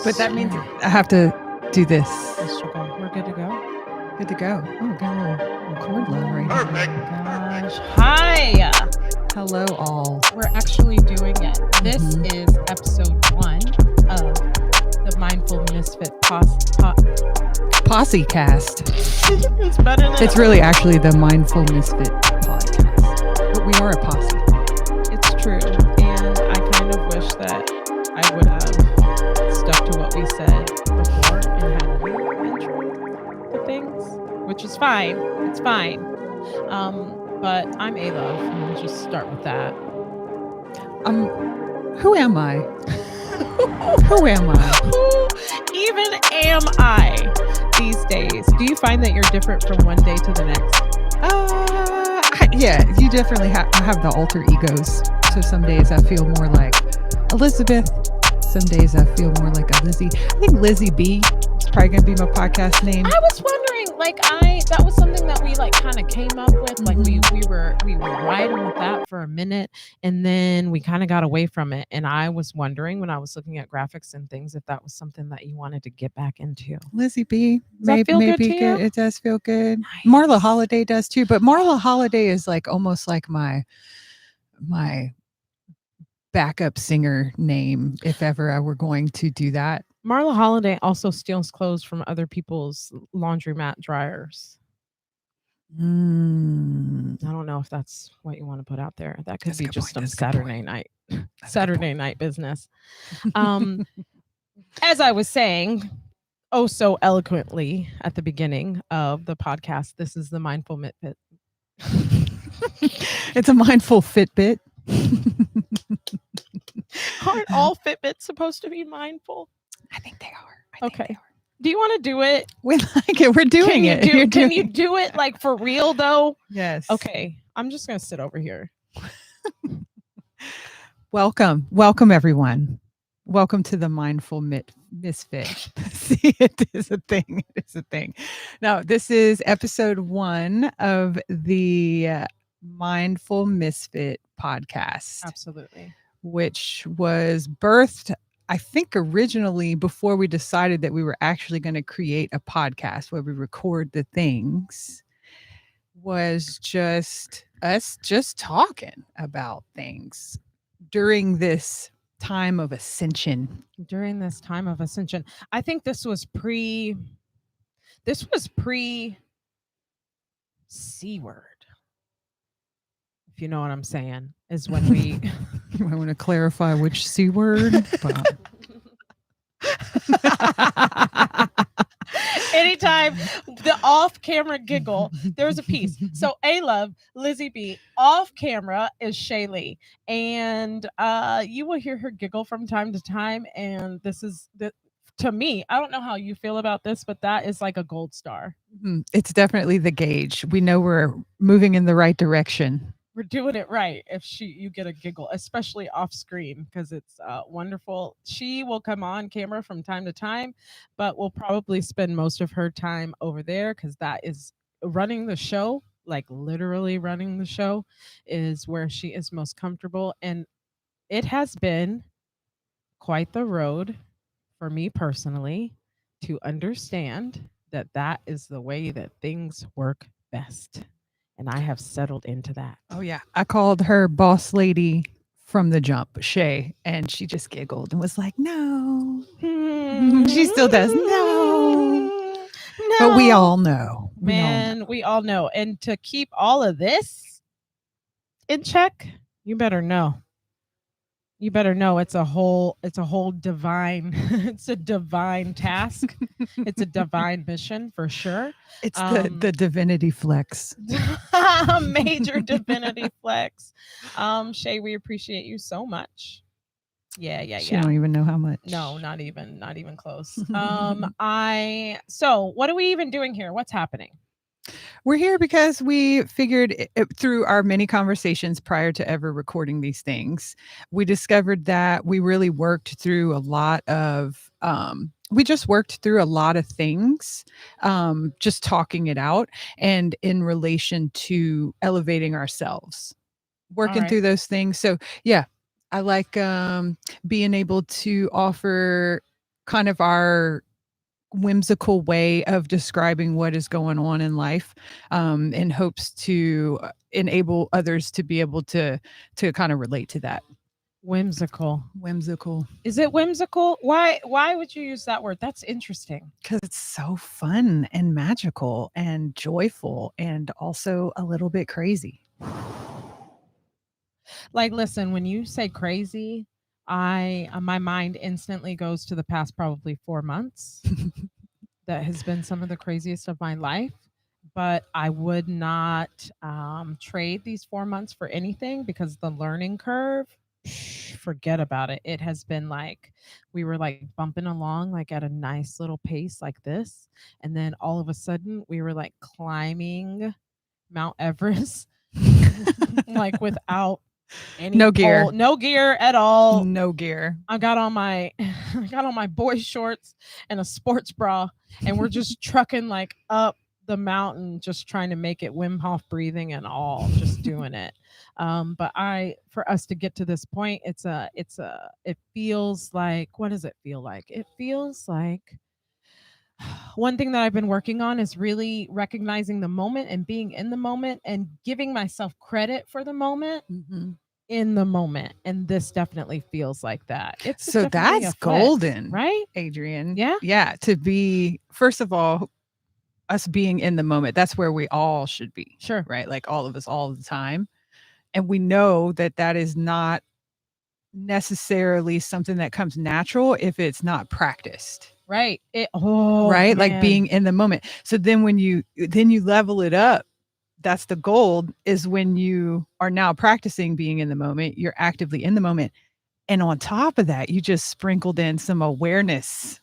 But that means I have to do this. We're good to go. Good to go. Oh, got a little record love right here. Perfect. Gosh. Hi. Hello, all. We're actually doing it. This is episode 1 of the Mindful Misfit Posse cast. It's better than It's really actually the Mindful Misfit podcast. But we are a posse. It's true. And I kind of wish that I would have stuck to what we said before and had you intro the things, which is fine. It's fine. But I'm Alove, and we'll just start with that. Who am I? Who am I? Who even am I these days? Do you find that you're different from one day to the next? Yeah, you definitely have the alter egos. So some days I feel more like Elizabeth. Some days I feel more like a Lizzy. I think Lizzy B is probably going to be my podcast name. I was wondering, that was something that we kind of came up with. Like we were riding with that for a minute, and then we kind of got away from it. And I was wondering when I was looking at graphics and things if that was something that you wanted to get back into. Lizzy B, maybe good. It does feel good. Nice. Marla Holiday does too, but Marla Holiday is almost like my backup singer name if ever I were going to do that. Marla Holiday also steals clothes from other people's laundromat dryers. I don't know if that's what you want to put out there. That could be just some Saturday night business. As I was saying, oh so eloquently at the beginning of the podcast, this is the Mindful Misfit. It's a mindful Fitbit. Aren't all Fitbits supposed to be mindful? I think they are. Okay. Do you want to do it? We like it. We're doing it. Can you do it for real though? Yes. Okay. I'm just going to sit over here. Welcome everyone. Welcome to the Mindful Misfit. See, it is a thing. It is a thing. Now, this is episode 1 of the Mindful Misfit podcast. Absolutely. Which was birthed, I think, originally before we decided that we were actually going to create a podcast where we record the things, was just us just talking about things during this time of ascension. I think this was pre C word. If you know what I'm saying, is when we I want to clarify which C word. Anytime the off-camera giggle, there's a piece. So Alove Lizzy B off camera is Shaylee, and you will hear her giggle from time to time. And this is to me, I don't know how you feel about this, but that is like a gold star. It's definitely the gauge. We know we're moving in the right direction. We're doing it right if you get a giggle, especially off screen, because it's wonderful. She will come on camera from time to time, but we'll probably spend most of her time over there because that is running the show, like literally running the show is where she is most comfortable. And it has been quite the road for me personally to understand that that is the way that things work best. And I have settled into that. Oh, yeah. I called her boss lady from the jump, Shay, and she just giggled and was like, no. She still does. No. But we all know. We all know. And to keep all of this in check, you better know. You better know it's a whole divine, it's a divine task. It's a divine mission for sure. It's the divinity flex. Major divinity flex. Shay, we appreciate you so much. Yeah. She don't even know how much. No, not even close. So what are we even doing here? What's happening? We're here because we figured through our many conversations prior to ever recording these things, we discovered that we really worked through a lot of, things, just talking it out and in relation to elevating ourselves, working through those things. So yeah, I like being able to offer kind of our whimsical way of describing what is going on in life, in hopes to enable others to be able to kind of relate to that. Whimsical. Whimsical. Is it whimsical? Why would you use that word? That's interesting. Because it's so fun and magical and joyful and also a little bit crazy. Like, listen, when you say crazy, I my mind instantly goes to the past probably 4 months. That has been some of the craziest of my life, but I would not trade these 4 months for anything because the learning curve, forget about it. It has been like we were like bumping along like at a nice little pace like this, and then all of a sudden we were like climbing Mount Everest like without any No gear. pole, no gear at all. No gear. I got on my I got on my boy shorts and a sports bra, and we're just trucking like up the mountain, just trying to make it Wim Hof breathing and all, just doing it. But I for us to get to this point, it feels like, what does it feel like? It feels like one thing that I've been working on is really recognizing the moment and being in the moment and giving myself credit for the moment Mhm. in the moment, and this definitely feels like that. It's So definitely that's a flex, golden, right? Adrian. Yeah, Yeah, to be first of all, us being in the moment, that's where we all should be, sure. right? Like all of us all the time. And we know that that is not necessarily something that comes natural if it's not practiced. Right. Oh Right? Like man. being in the moment. So then when you level it up, that's the gold is when you are now practicing being in the moment, you're actively in the moment. And on top of that, you just sprinkled in some awareness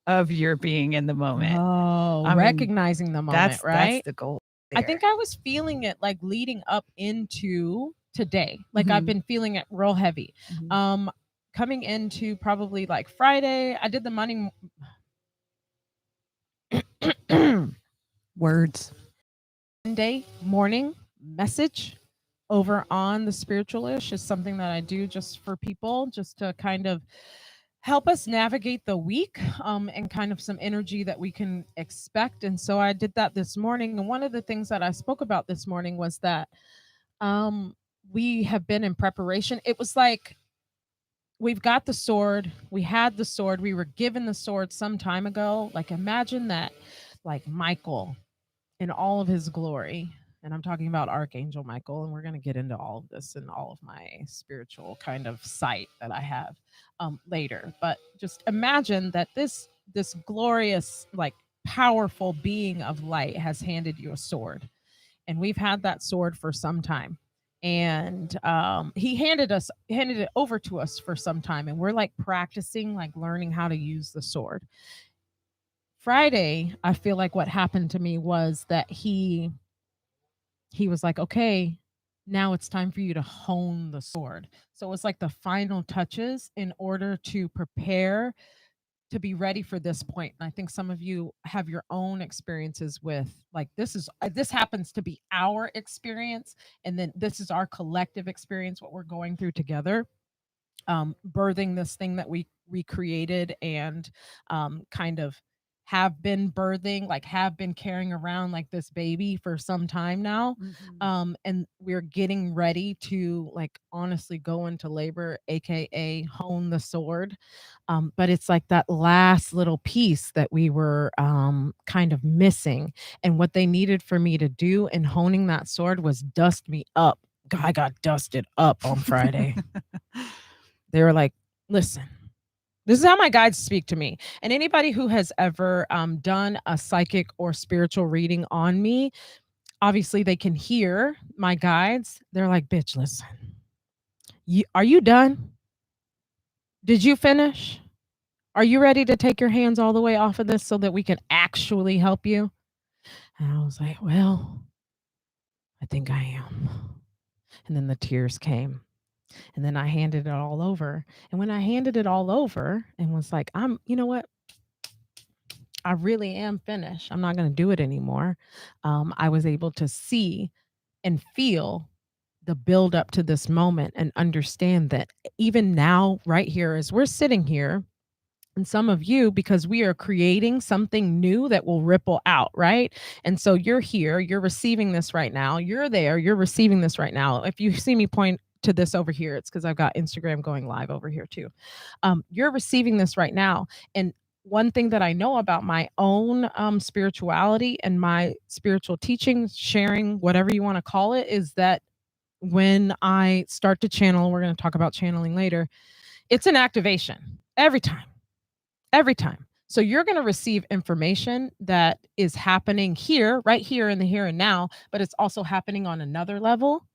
of your being in the moment. Oh, I mean, recognizing the moment, that's right? the goal I there. think I was feeling it like leading up into today. Like I've Mhm. been feeling it real heavy. Mhm. Um coming into probably like Friday, I did the money Words. Monday morning message over on the Spiritualish is something that I do just for people, just to kind of help us navigate the week, and kind of some energy that we can expect. And so I did that this morning. And one of the things that I spoke about this morning was that um, we have been in preparation. It was like we've got the sword, we had the sword, we were given the sword some time ago. Like imagine that, like Michael in all of his glory. And I'm talking about Archangel Michael, and we're going to get into all of this in all of my spiritual kind of sight that I have later. But just imagine that this glorious, like powerful being of light has handed you a sword, and we've had that sword for some time. And he handed it over to us for some time, and we're like practicing, like learning how to use the sword. Friday, I feel like what happened to me was that he was like, "Okay, now it's time for you to hone the sword." So it was like the final touches in order to prepare to be ready for this point. And I think some of you have your own experiences with like this happens to be our experience, and then this is our collective experience, what we're going through together, birthing this thing that we recreated and kind of have been birthing, like have been carrying around like this baby for some time now. Mhm. And we're getting ready to like honestly go into labor, aka hone the sword. But it's like that last little piece that we were kind of missing. And what they needed for me to do in honing that sword was dust me up. I got dusted up on Friday. They were like, listen, this is how my guides speak to me. And anybody who has ever done a psychic or spiritual reading on me, obviously they can hear my guides. They're like, bitch, listen, are you done? Did you finish? Are you ready to take your hands all the way off of this so that we can actually help you? And I was like, well, I think I am. And then the tears came. And then I handed it all over. And when I handed it all over and was like, you know what? I really am finished. I'm not going to do it anymore. I was able to see and feel the build up to this moment and understand that even now, right here, as we're sitting here, and some of you, because we are creating something new that will ripple out, right? And so you're here, you're receiving this right now, you're there, you're receiving this right now. If you see me point to this over here, it's because I've got Instagram going live over here too. You're receiving this right now. And one thing that I know about my own spirituality and my spiritual teaching, sharing, whatever you want to call it, is that when I start to channel, we're going to talk about channeling later, it's an activation every time, every time. So you're going to receive information that is happening here, right here in the here and now, but it's also happening on another level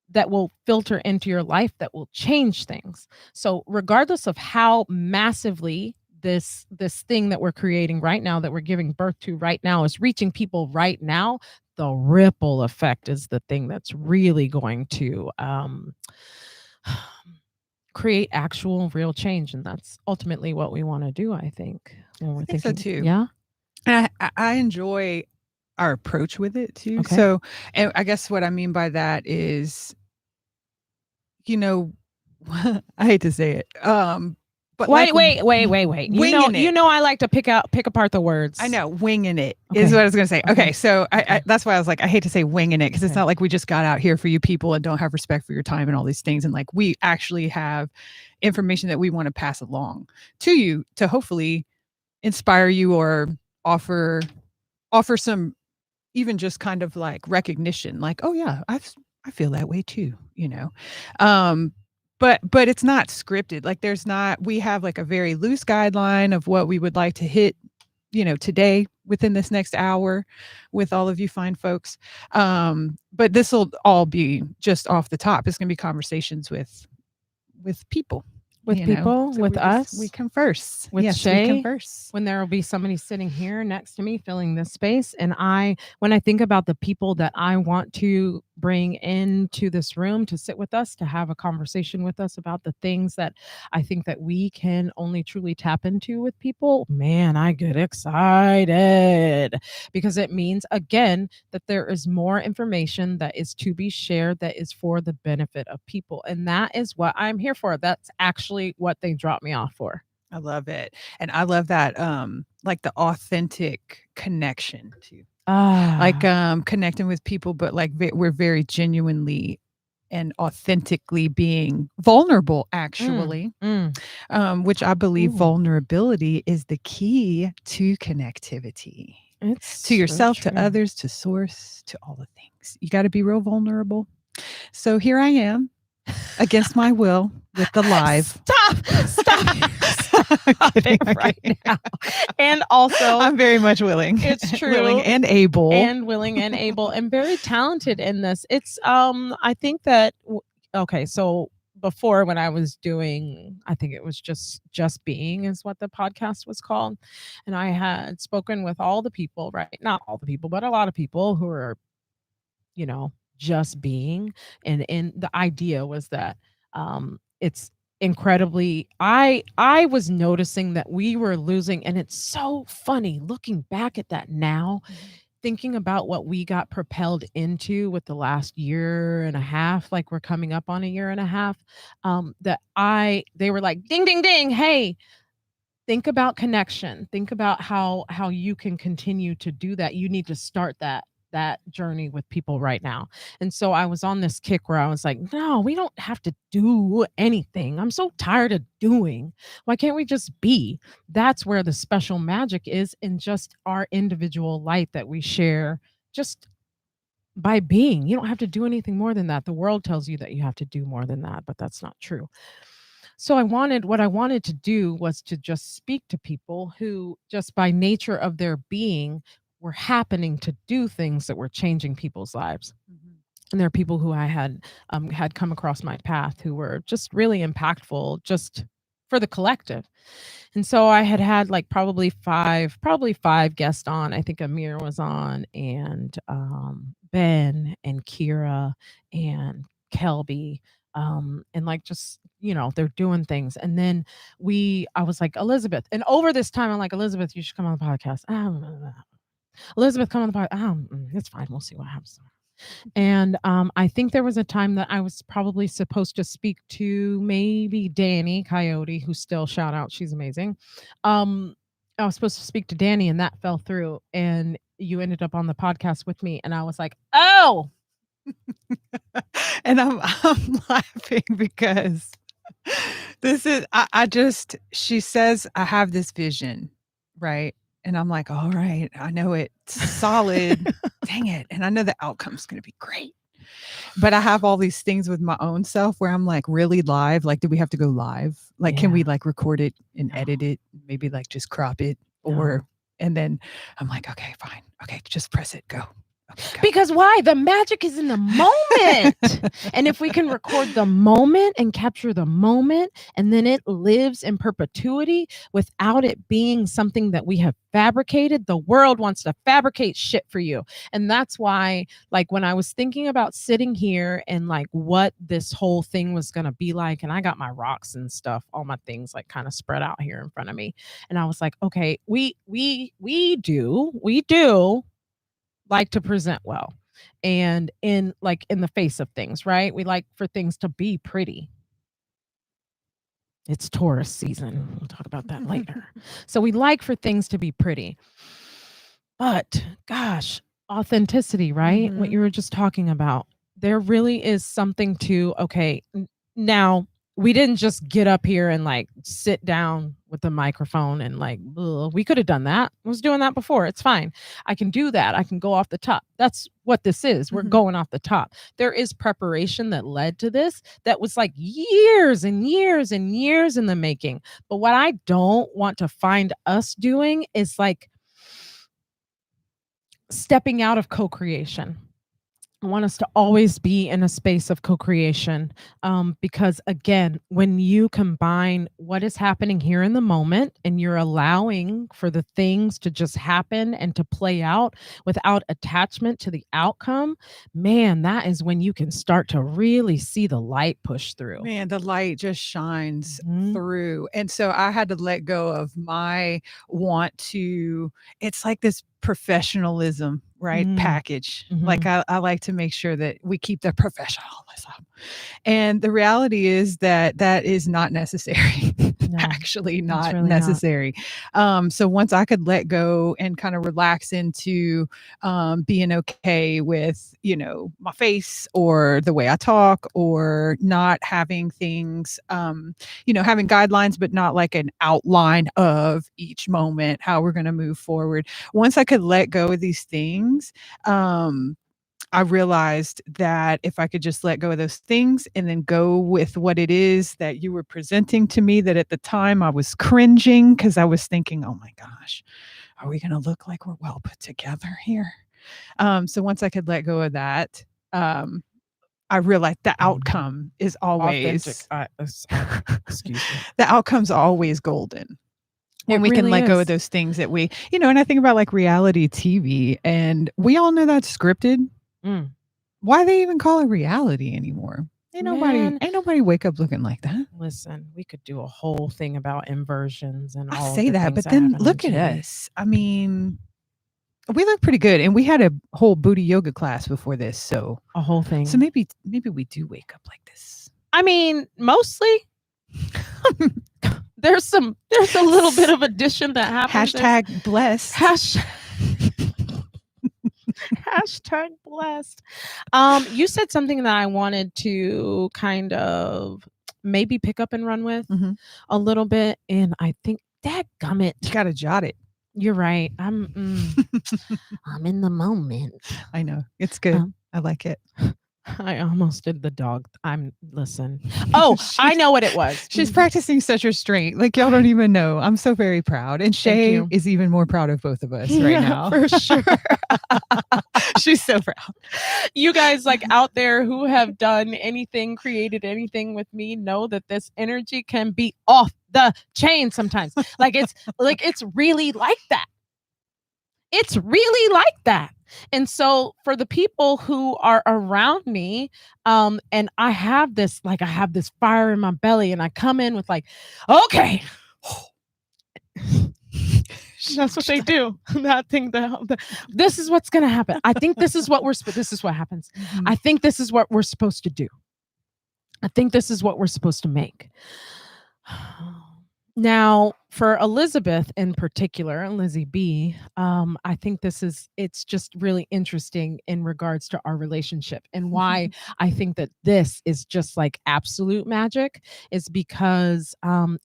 that will filter into your life that will change things. So regardless of how massively this thing that we're creating right now, that we're giving birth to right now, is reaching people right now, the ripple effect is the thing that's really going to create actual real change. And that's ultimately what we want to do, I think, when we're I think so thinking. too. Yeah. And I enjoy our approach with it too. Okay. So, and I guess what I mean by that is, you know, I hate to say it, but like Wait. winging You it. know, I like to pick apart the words. I know, winging it is Okay. what I was going to say. Okay. Okay, so Okay. that's why I was like, I hate to say winging it because it's Okay. not like we just got out here for you people and don't have respect for your time and all these things. And like, we actually have information that we want to pass along to you to hopefully inspire you or offer some, even just kind of like recognition, like, oh yeah, I feel that way too, you know. Um, but it's not scripted. Like, there's not, we have like a very loose guideline of what we would like to hit, you know, today within this next hour with all of you fine folks. But this will all be just off the top. It's going to be conversations with people, With you know. people, So with us, we converse. with Yes, we Shay, converse. when there will be somebody sitting here next to me filling this space. And when I think about the people that I want to bring into this room to sit with us, to have a conversation with us about the things that I think that we can only truly tap into with people, man, I get excited, because it means, again, that there is more information that is to be shared that is for the benefit of people. And that is what I'm here for. That's actually what they dropped me off for. I love it. And I love that, like the authentic connection too. Like, connecting with people, but like we're very genuinely and authentically being vulnerable, actually, which I believe Ooh. vulnerability is the key to connectivity, It's to so yourself, to true. others, to source, to all the things. You got to be real vulnerable. So here I am against my will with the live. Stop it right now. And also, I'm very much willing. it's true. Willing and able. And willing and able and very talented in this. It's I think that okay, so before, when I was doing, I think it was just being is what the podcast was called, and I had spoken with all the people, right? Not all the people, but a lot of people who are, you know, just being. And the idea was that it's incredibly, I was noticing that we were losing, and it's so funny looking back at that now, thinking about what we got propelled into with the last year and a half, like we're coming up on a year and a half, they were like, ding ding ding, hey, think about connection, think about how you can continue to do that. You need to start that journey with people right now. And so I was on this kick where I was like, no, we don't have to do anything. I'm so tired of doing. Why can't we just be? That's where the special magic is, in just our individual light that we share, just by being. You don't have to do anything more than that. The world tells you that you have to do more than that, but that's not true. So what I wanted to do was to just speak to people who, just by nature of their being, were happening to do things that were changing people's lives. And there are people who I had come across my path who were just really impactful, just for the collective. And so I had like probably five guests on. I think Amir was on, and Ben and Kira and Kelby, and like, just, they're doing things. And then I was like, Elizabeth, and over this time I'm like, Elizabeth, you should come on the podcast. Elizabeth, come on the podcast. It's fine, we'll see what happens. And I think there was a time that I was probably supposed to speak to maybe Danny Coyote, who still shout out, she's amazing. I was supposed to speak to Danny, and that fell through. And you ended up on the podcast with me, and I was like, oh, And I'm laughing because this is I just she says I have this vision, right? And I'm like, all right, I know it's solid. Dang it. And I know the outcome's gonna be great. But I have all these things with my own self where I'm like, really live? Like, do we have to go live? Like, can we yeah, like record it and no, edit it? Maybe like just crop it? Or no. and then I'm like, okay, fine. Okay, just press it. Go. Okay, go. Because why? The magic is in the moment. And if we can record the moment and capture the moment, and then it lives in perpetuity without it being something that we have fabricated, the world wants to fabricate shit for you. And that's why, like, when I was thinking about sitting here and like what this whole thing was going to be like, and I got my rocks and stuff, all my things like kind of spread out here in front of me. And I was like, okay, we do like to present well, and in like in the face of things, right? We like for things to be pretty. It's Taurus season. We'll talk about that later. So we like for things to be pretty. But gosh, authenticity, right? What Mhm. you were just talking about. There really is something to, okay, now we didn't just get up here and like sit down with the microphone and like, ugh, we could have done that. I was doing that before. It's fine. I can do that. I can go off the top. That's what this is. We're Mhm. going off the top. There is preparation that led to this that was like years and years and years in the making. But what I don't want to find us doing is like stepping out of co-creation. I want us to always be in a space of co-creation, because again, when you combine what is happening here in the moment and you're allowing for the things to just happen and to play out without attachment to the outcome, man, that is when you can start to really see the light push through. Man, the light just shines Mhm. through. And so I had to let go of my want to it's like this professionalism, right? Mm, Package. Like mhm. I like to make sure that we keep the professionalism. And the reality is that that is not necessary. No, Actually it's not really not. necessary. So once I could let go and kind of relax into being okay with, my face or the way I talk or not having things, having guidelines, but not like an outline of each moment, how we're going to move forward. Once I could let go of these things, I realized that if I could just let go of those things and then go with what it is that you were presenting to me, that at the time I was cringing because I was thinking, oh my gosh, are we going to look like we're well put together here? So once I could let go of that, um, I realized the outcome is Authentic. always Excuse me. the outcome's always golden when It we can really let go of is. those things that and I think about like reality TV and we all know that's scripted. Mm. Why they even call it reality anymore? Ain't nobody Man, ain't nobody wake up looking like that. listen, we could do a whole thing about inversions and I all of say the that, things but that then happen on look at TV. us. I mean, we look pretty good and we had a whole booty yoga class before this, A whole so thing. maybe we do wake up like this. I mean, mostly there's a little bit of addition that happens. There's Hashtag blessed. hashtag, hashtag blessed. You said something that I wanted to kind of maybe pick up and run with Mhm. a little bit, and I think that You gummit. gotta jot it. You're right. I'm in the moment. I know. It's good. Um, I like it. I almost did the dog. Listen. Oh, I she's know what it was. she's practicing such restraint. Like y'all don't even know. I'm so very proud. And Thank Shay you. is even more proud of both of us right Yeah, now. for sure. She's so proud. You guys like out there who have done anything, created anything with me know that this energy can be off the chain sometimes. It's really like that. It's really like that. And so for the people who are around me, and I have this fire in my belly, and I come in with like, okay. That's what they do. That thing. This is what's gonna happen. I think this is what this is what happens. Mhm. I think this is what we're supposed to do. I think this is what we're supposed to make. Now, for Elizabeth in particular, Lizzy B, I think it's just really interesting in regards to our relationship and why I think that this is just like absolute magic is because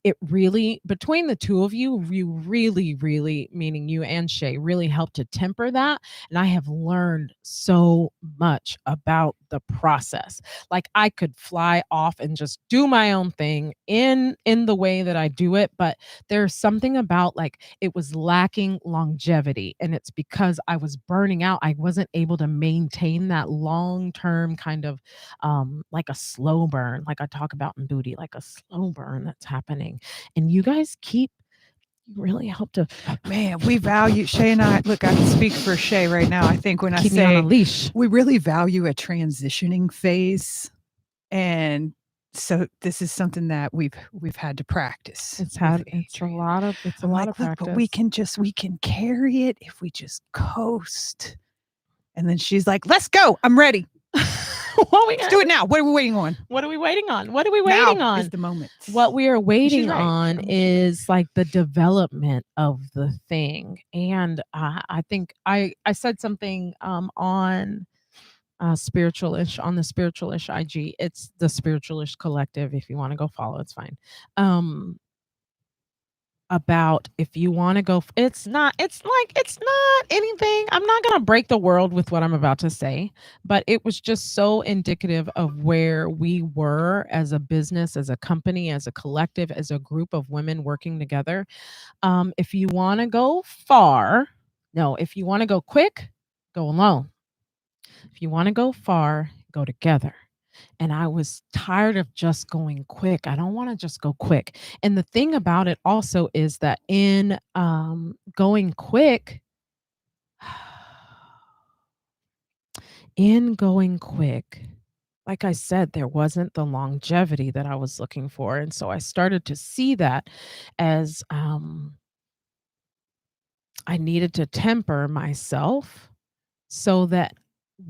it really, between the two of you, you really, really, meaning you and Shay, really helped to temper that. And I have learned so much about the process. Like I could fly off and just do my own thing in the way that I do it, but there's something about like it was lacking longevity, and it's because I was burning out. I wasn't able to maintain that long-term kind of like a slow burn, like I talk about in booty, like a slow burn that's happening. And you guys you really help to Man, we value Shay and I. Look, I can speak for Shay right now. I think when I keep me on a say leash. we really value a transitioning phase, and so this is something that we've had to practice. It's with a Andrea. lot of I'm like, look, practice. but we can carry it if we just coast. And then she's like, let's go. I'm ready. Let's do it now. What are we waiting on? What are we waiting on? What are we waiting Now on? is the moment. What we are waiting right. on is like the development of the thing. And I think I said something on spiritualish on the spiritualish IG. It's the Spiritualish Collective. If you want to go follow, it's fine. About if you want to go, it's not anything. I'm not going to break the world with what I'm about to say, but it was just so indicative of where we were as a business, as a company, as a collective, as a group of women working together. If you want to go far, no, if you want to go quick, go alone. If you want to go far, go together. And I was tired of just going quick. I don't want to just go quick. And the thing about it also is that in going quick, like I said, there wasn't the longevity that I was looking for. And so I started to see that as I needed to temper myself so that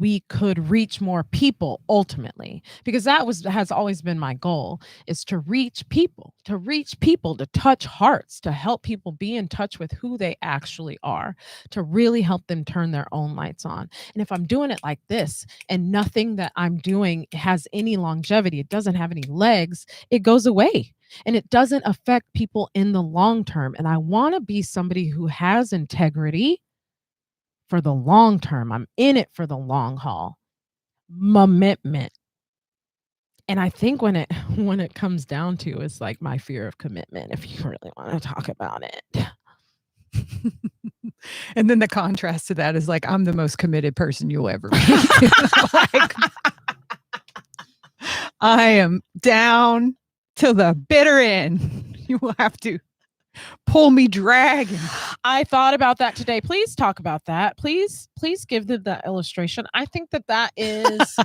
we could reach more people ultimately, because has always been my goal, is to reach people, to touch hearts, to help people be in touch with who they actually are, to really help them turn their own lights on. And if I'm doing it like this and nothing that I'm doing has any longevity, it doesn't have any legs, it goes away and it doesn't affect people in the long term. And I want to be somebody who has integrity for the long term. I'm in it for the long haul. Commitment. And I think when it comes down to it's like my fear of commitment, if you really want to talk about it. And then the contrast to that is like, I'm the most committed person you'll ever meet. Like, I am down till the bitter end. You will have to pull me dragging. I thought about that today. Please talk about that. Please give them that illustration. I think that is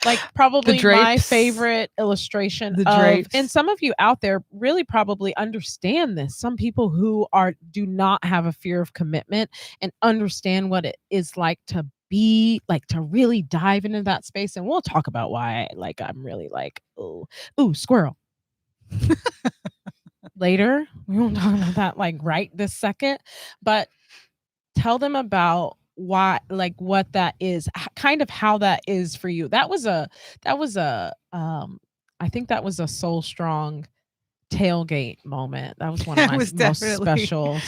like probably my favorite illustration The of, drapes. and some of you out there really probably understand this. Some people who do not have a fear of commitment and understand what it is like to be like, to really dive into that space. And we'll talk about why I'm really like, ooh, squirrel. Later, we won't talk about that like right this second, but tell them about why, like what that is, kind of how that is for you. I think that was a Soul Strong tailgate moment. That was one of my most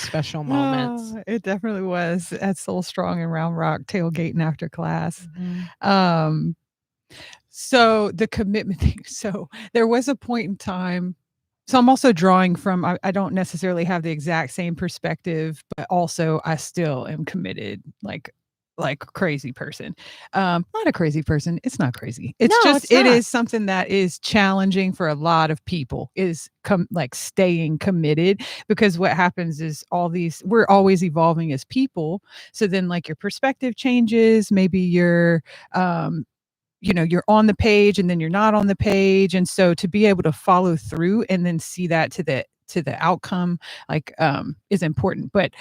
special moments. Oh, it definitely was at Soul Strong and Round Rock tailgating after class. Mm-hmm. So the commitment thing. So there was a point in time. So I'm also drawing from, I don't necessarily have the exact same perspective, but also I still am committed, like a crazy person. Not a crazy person. It's not crazy. It's just, it is something that is challenging for a lot of people, is like staying committed, because what happens is we're always evolving as people. So then like your perspective changes, maybe you're on the page and then you're not on the page. And so to be able to follow through and then see that to to the outcome, like, is important. But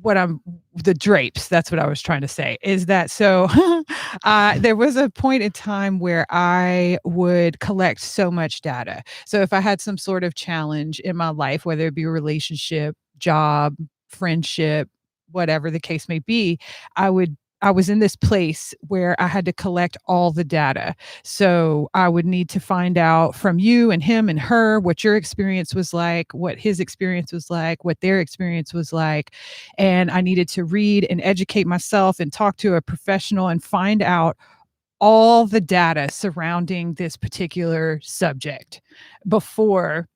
what I'm the drapes, that's what I was trying to say, is that so there was a point in time where I would collect so much data. So if I had some sort of challenge in my life, whether it be a relationship, job, friendship, whatever the case may be, I was in this place where I had to collect all the data. So I would need to find out from you and him and her what your experience was like, what his experience was like, what their experience was like. And I needed to read and educate myself and talk to a professional and find out all the data surrounding this particular subject before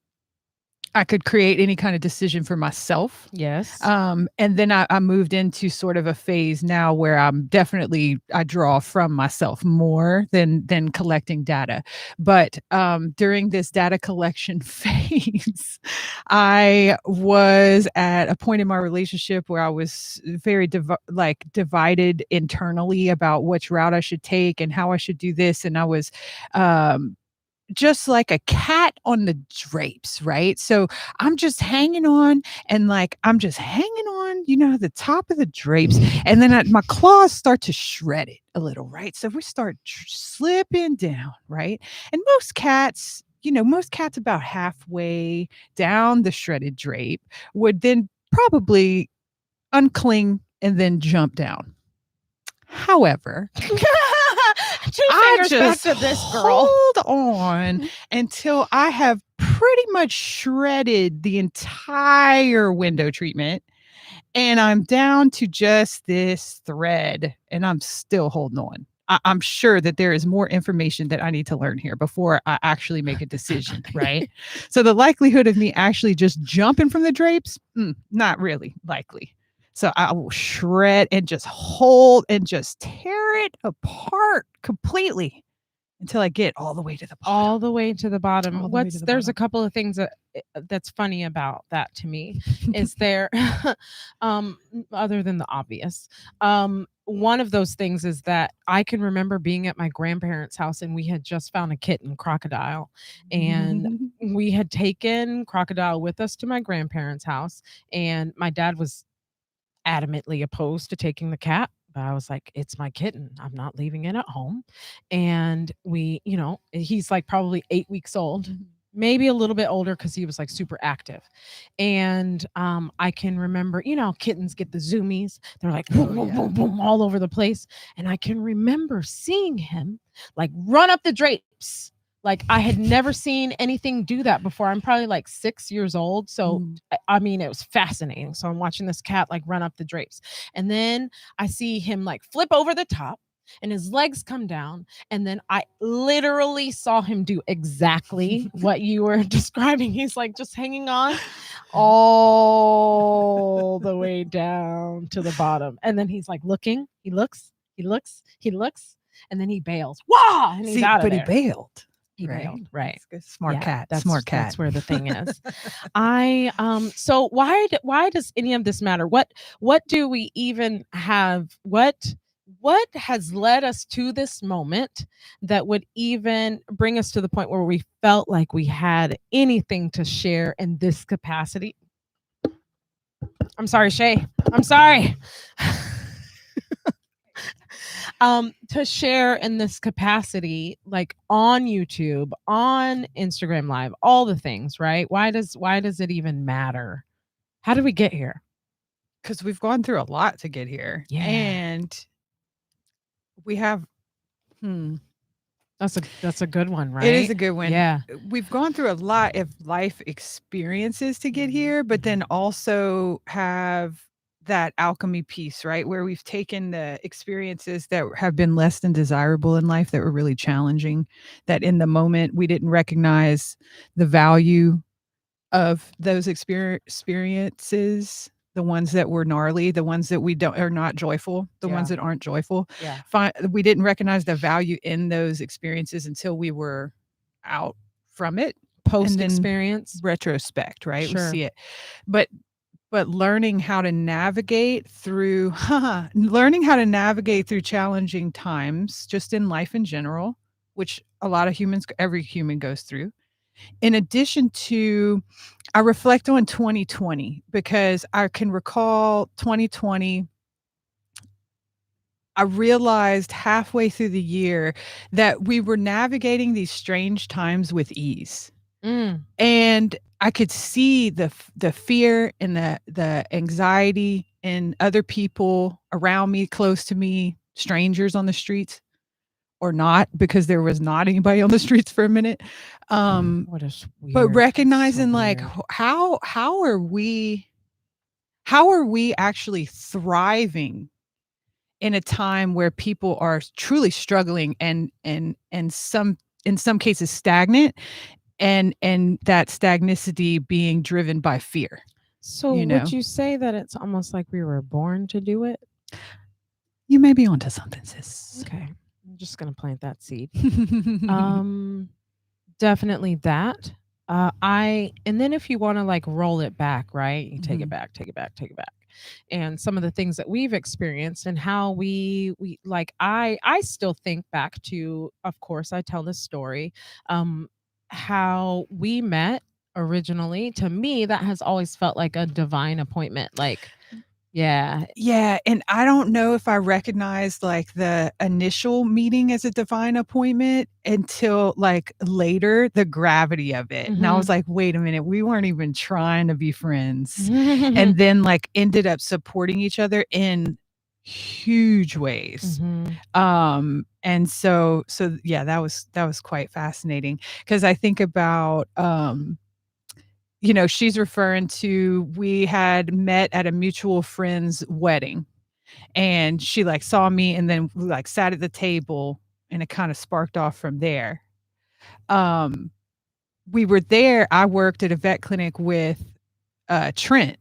I could create any kind of decision for myself. Yes. And then I moved into sort of a phase now where I draw from myself more than collecting data. But during this data collection phase, I was at a point in my relationship where I was very divided internally about which route I should take and how I should do this, and I was um, just like a cat on the drapes, right? So I'm just hanging on, and like I'm just hanging on, the top of the drapes. And then my claws start to shred it a little, right? So we start slipping down, right? And most cats about halfway down the shredded drape would then probably uncling and then jump down. However, Two I fingers back just to this girl. hold on until I have pretty much shredded the entire window treatment, and I'm down to just this thread, and I'm still holding on. I'm sure that there is more information that I need to learn here before I actually make a decision, right? So the likelihood of me actually just jumping from the drapes, not really likely. So I will shred and just hold and just tear it apart completely until I get all the way to the bottom. All the way to the bottom. All the way to the There's a bottom. couple of things that's funny about that to me. Is there other than the obvious. One of those things is that I can remember being at my grandparents' house and we had just found a kitten crocodile, and we had taken crocodile with us to my grandparents' house, and my dad was adamantly opposed to taking the cat. But I was like, it's my kitten. I'm not leaving it at home. And he's like probably 8 weeks old, maybe a little bit older because he was like super active. And I can remember, kittens get the zoomies. They're like boom, boom, boom, boom, all over the place. And I can remember seeing him like run up the drapes. Like I had never seen anything do that before. I'm probably like 6 years old. So I mean, it was fascinating. So I'm watching this cat like run up the drapes. And then I see him like flip over the top and his legs come down. And then I literally saw him do exactly what you were describing. He's like just hanging on all the way down to the bottom. And then he's like looking, he looks, and then he bails. Wow! And he's out of there. He bailed. He bailed, right? Smart cat. Smart cat. That's where the thing is. So why does any of this matter? What do we even have? What has led us to this moment that would even bring us to the point where we felt like we had anything to share in this capacity? I'm sorry, Shay. I'm sorry. To share in this capacity, like on YouTube, on Instagram Live, all the things, right? Why does it even matter? How did we get here? Because we've gone through a lot to get here. Yeah. And we have That's a good one, right? It is a good one. Yeah. We've gone through a lot of life experiences to get here, but then also have that alchemy piece, right? Where we've taken the experiences that have been less than desirable in life, that were really challenging, that in the moment we didn't recognize the value of those experiences, the ones that were gnarly, the ones that are not joyful, the ones that aren't joyful. Yeah. We didn't recognize the value in those experiences until we were out from it. Post experience, retrospect, right? Sure. We see it. But learning how to navigate through challenging times, just in life in general, which every human goes through, In addition to, I reflect on 2020 because I can recall 2020. I realized halfway through the year that we were navigating these strange times with ease. Mm. And I could see the fear and the anxiety in other people around me, close to me, strangers on the streets or not, because there was not anybody on the streets for a minute. What is But weird. So recognizing like weird. how are we actually thriving in a time where people are truly struggling and some in some cases stagnant, and that stagnicity being driven by fear, So you would know? you say that it's almost like we were born to do it? You may be onto something, sis. Okay. I'm just going to plant that seed. Um Definitely that. I and then if you want to like roll it back, right? You take it Mhm. back, take it back, take it back. And some of the things that we've experienced and how we like I still think back to, of course, I tell this story, um how we met originally. To me, that has always felt like a divine appointment. Like, yeah. Yeah, and I don't know if I recognized, like, the initial meeting as a divine appointment until, like, later, the gravity of it, and I was Mhm. like, "Wait a minute, we weren't even trying to be friends," and then, like, ended up supporting each other in huge ways. Mhm. And yeah, that was quite fascinating because I think about, she's referring to, we had met at a mutual friend's wedding, and she, like, saw me, and then we, like, sat at the table, and it kinda sparked off from there. Um, we were there, I worked at a vet clinic with, Trent,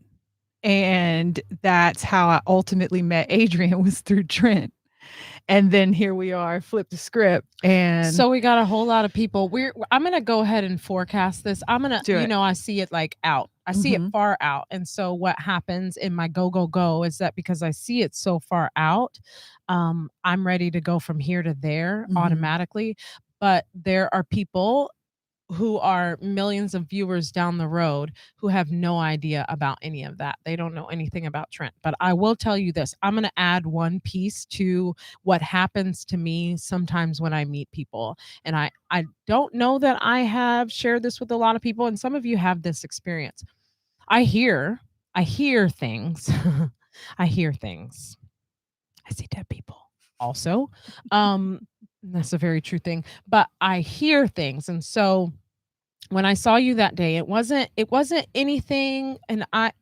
and that's how I ultimately met Adrian, was through Trent. And then here we are, flip the script, and So we got a whole lot of people. I'm gonna go ahead and forecast this. I'm gonna, do it. I see it like out. I see it Mhm, far out. And so what happens in my go go go is that because I see it so far out, I'm ready to go from here to there mhm. automatically. But there are people who are millions of viewers down the road who have no idea about any of that. They don't know anything about Trent. But I will tell you this, I'm going to add one piece to what happens to me sometimes when I meet people. And I don't know that I have shared this with a lot of people, and some of you have this experience. I hear I hear things. I hear things. I see dead people also. That's a very true thing, but I hear things. And so when I saw you that day, it wasn't anything, and I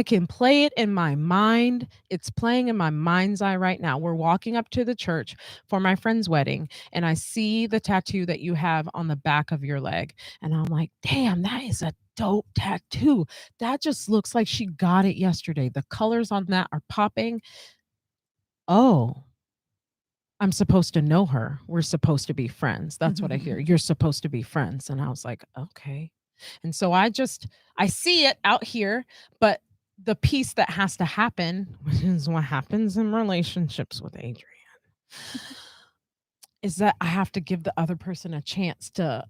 can play it in my mind. It's playing in my mind's eye right now. We're walking up to the church for my friend's wedding, and I see the tattoo that you have on the back of your leg. And I'm like, damn, that is a dope tattoo. That just looks like she got it yesterday. The colors on that are popping. Oh, I'm supposed to know her. We're supposed to be friends. That's what I hear. You're supposed to be friends. And I was like, okay. And so I see it out here, but the piece that has to happen, which is what happens in relationships with Adrian, is that I have to give the other person a chance to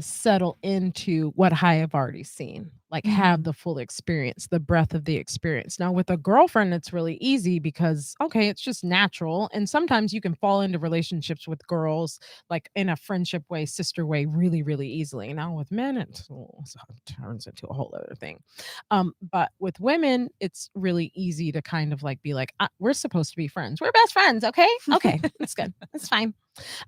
settle into what I have already seen, like have Mhm. the full experience, the breadth of the experience. Now with a girlfriend, it's really easy because okay, it's just natural. And sometimes you can fall into relationships with girls like in a friendship way, sister way, really, really easily. Now with men, it turns into a whole other thing. But with women, it's really easy to kind of like be like, we're supposed to be friends. We're best friends. Okay. Okay. That's good. That's fine.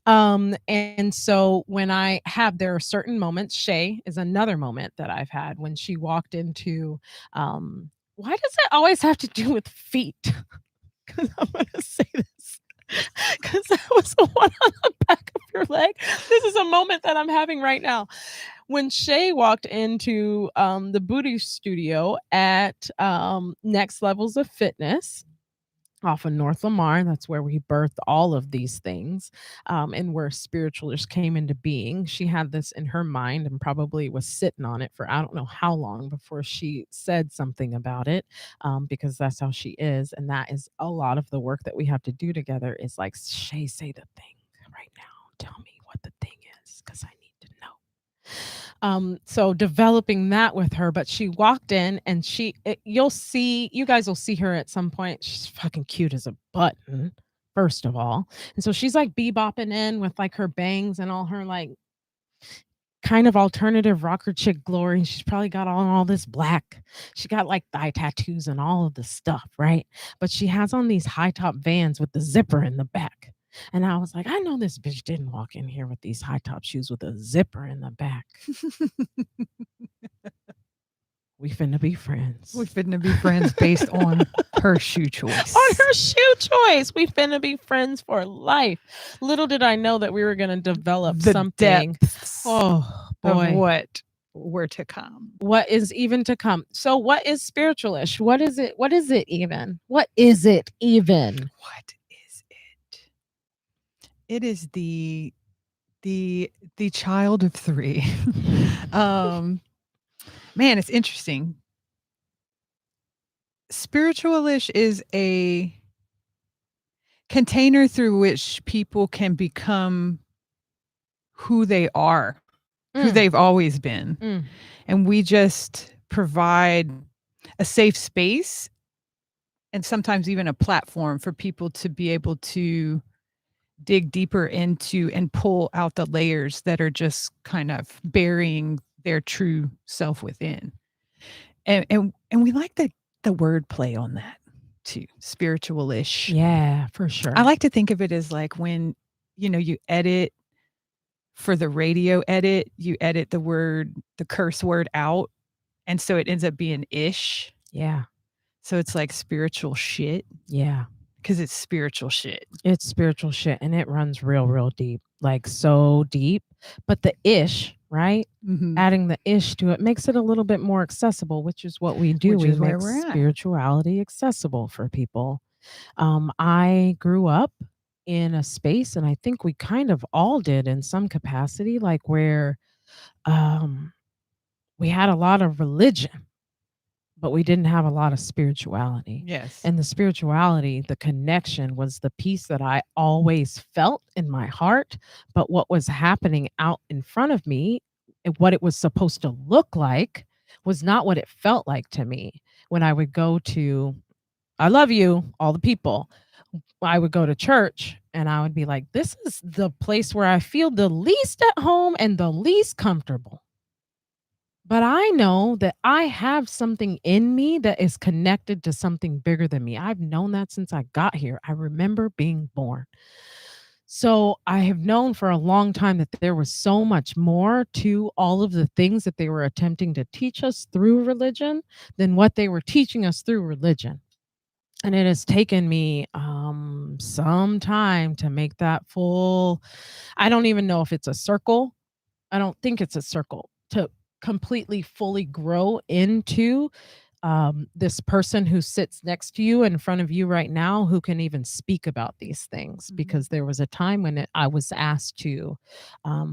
And so when there are certain moments, Shay is another moment that I've had when she walked into, why does it always have to do with feet? Because I'm going to say this. Because that was the one on the back of your leg. This is a moment that I'm having right now. When Shay walked into the booty studio at Next Levels of Fitness, off of North Lamar. That's where we birthed all of these things, and where Spiritualish came into being. She had this in her mind and probably was sitting on it for I don't know how long before she said something about it, because that's how she is. And that is a lot of the work that we have to do together is like, Shay, say the thing right now. Tell me what the thing is because I need to know. So developing that with her, but she walked in and you'll see, you guys will see her at some point. She's fucking cute as a button, first of all. And so she's like bebopping in with like her bangs and all her like kind of alternative rocker chick glory. She's probably got on all this black. She got like thigh tattoos and all of this stuff, right? But she has on these high top Vans with the zipper in the back. And I was like, I know this bitch didn't walk in here with these high top shoes with a zipper in the back. We finna be friends. We finna be friends based on her shoe choice. On her shoe choice. We finna be friends for life. Little did I know that we were gonna develop the something. depths Oh of boy. what were to come. What is even to come? So what is spiritualish? What is it? What is it even? What is it even? What is it? It is the child of three. Man, it's interesting. Spiritualish is a container through which people can become who they are, who they've always been. And we just provide a safe space and sometimes even a platform for people to be able to dig deeper into and pull out the layers that are just kind of burying their true self within. And we like the word play on that too, spiritualish. Yeah, for sure. I like to think of it as like when, you edit for the radio edit, you edit the curse word out. And so it ends up being ish. Yeah. So it's like spiritual shit. Yeah. Because it's spiritual shit. It's spiritual shit and it runs real deep. Like so deep. But the ish, right? Adding the ish to it makes it a little bit more accessible, which is what we do. Which We is where make we're at. spirituality accessible for people. I grew up in a space, and I think we kind of all did in some capacity, like where we had a lot of religion, but we didn't have a lot of spirituality. Yes. And the spirituality, the connection was the piece that I always felt in my heart. But what was happening out in front of me, what it was supposed to look like, was not what it felt like to me. When I would go to, I love you, all the people, I would go to church and I would be like, this is the place where I feel the least at home and the least comfortable. But I know that I have something in me that is connected to something bigger than me. I've known that since I got here. I remember being born. So I have known for a long time that there was so much more to all of the things that they were attempting to teach us through religion than what they were teaching us through religion. And it has taken me some time to make that full. I don't even know if it's a circle. I don't think it's a circle to completely fully grow into this person who sits next to you in front of you right now who can even speak about these things. Because there was a time when I was asked to, I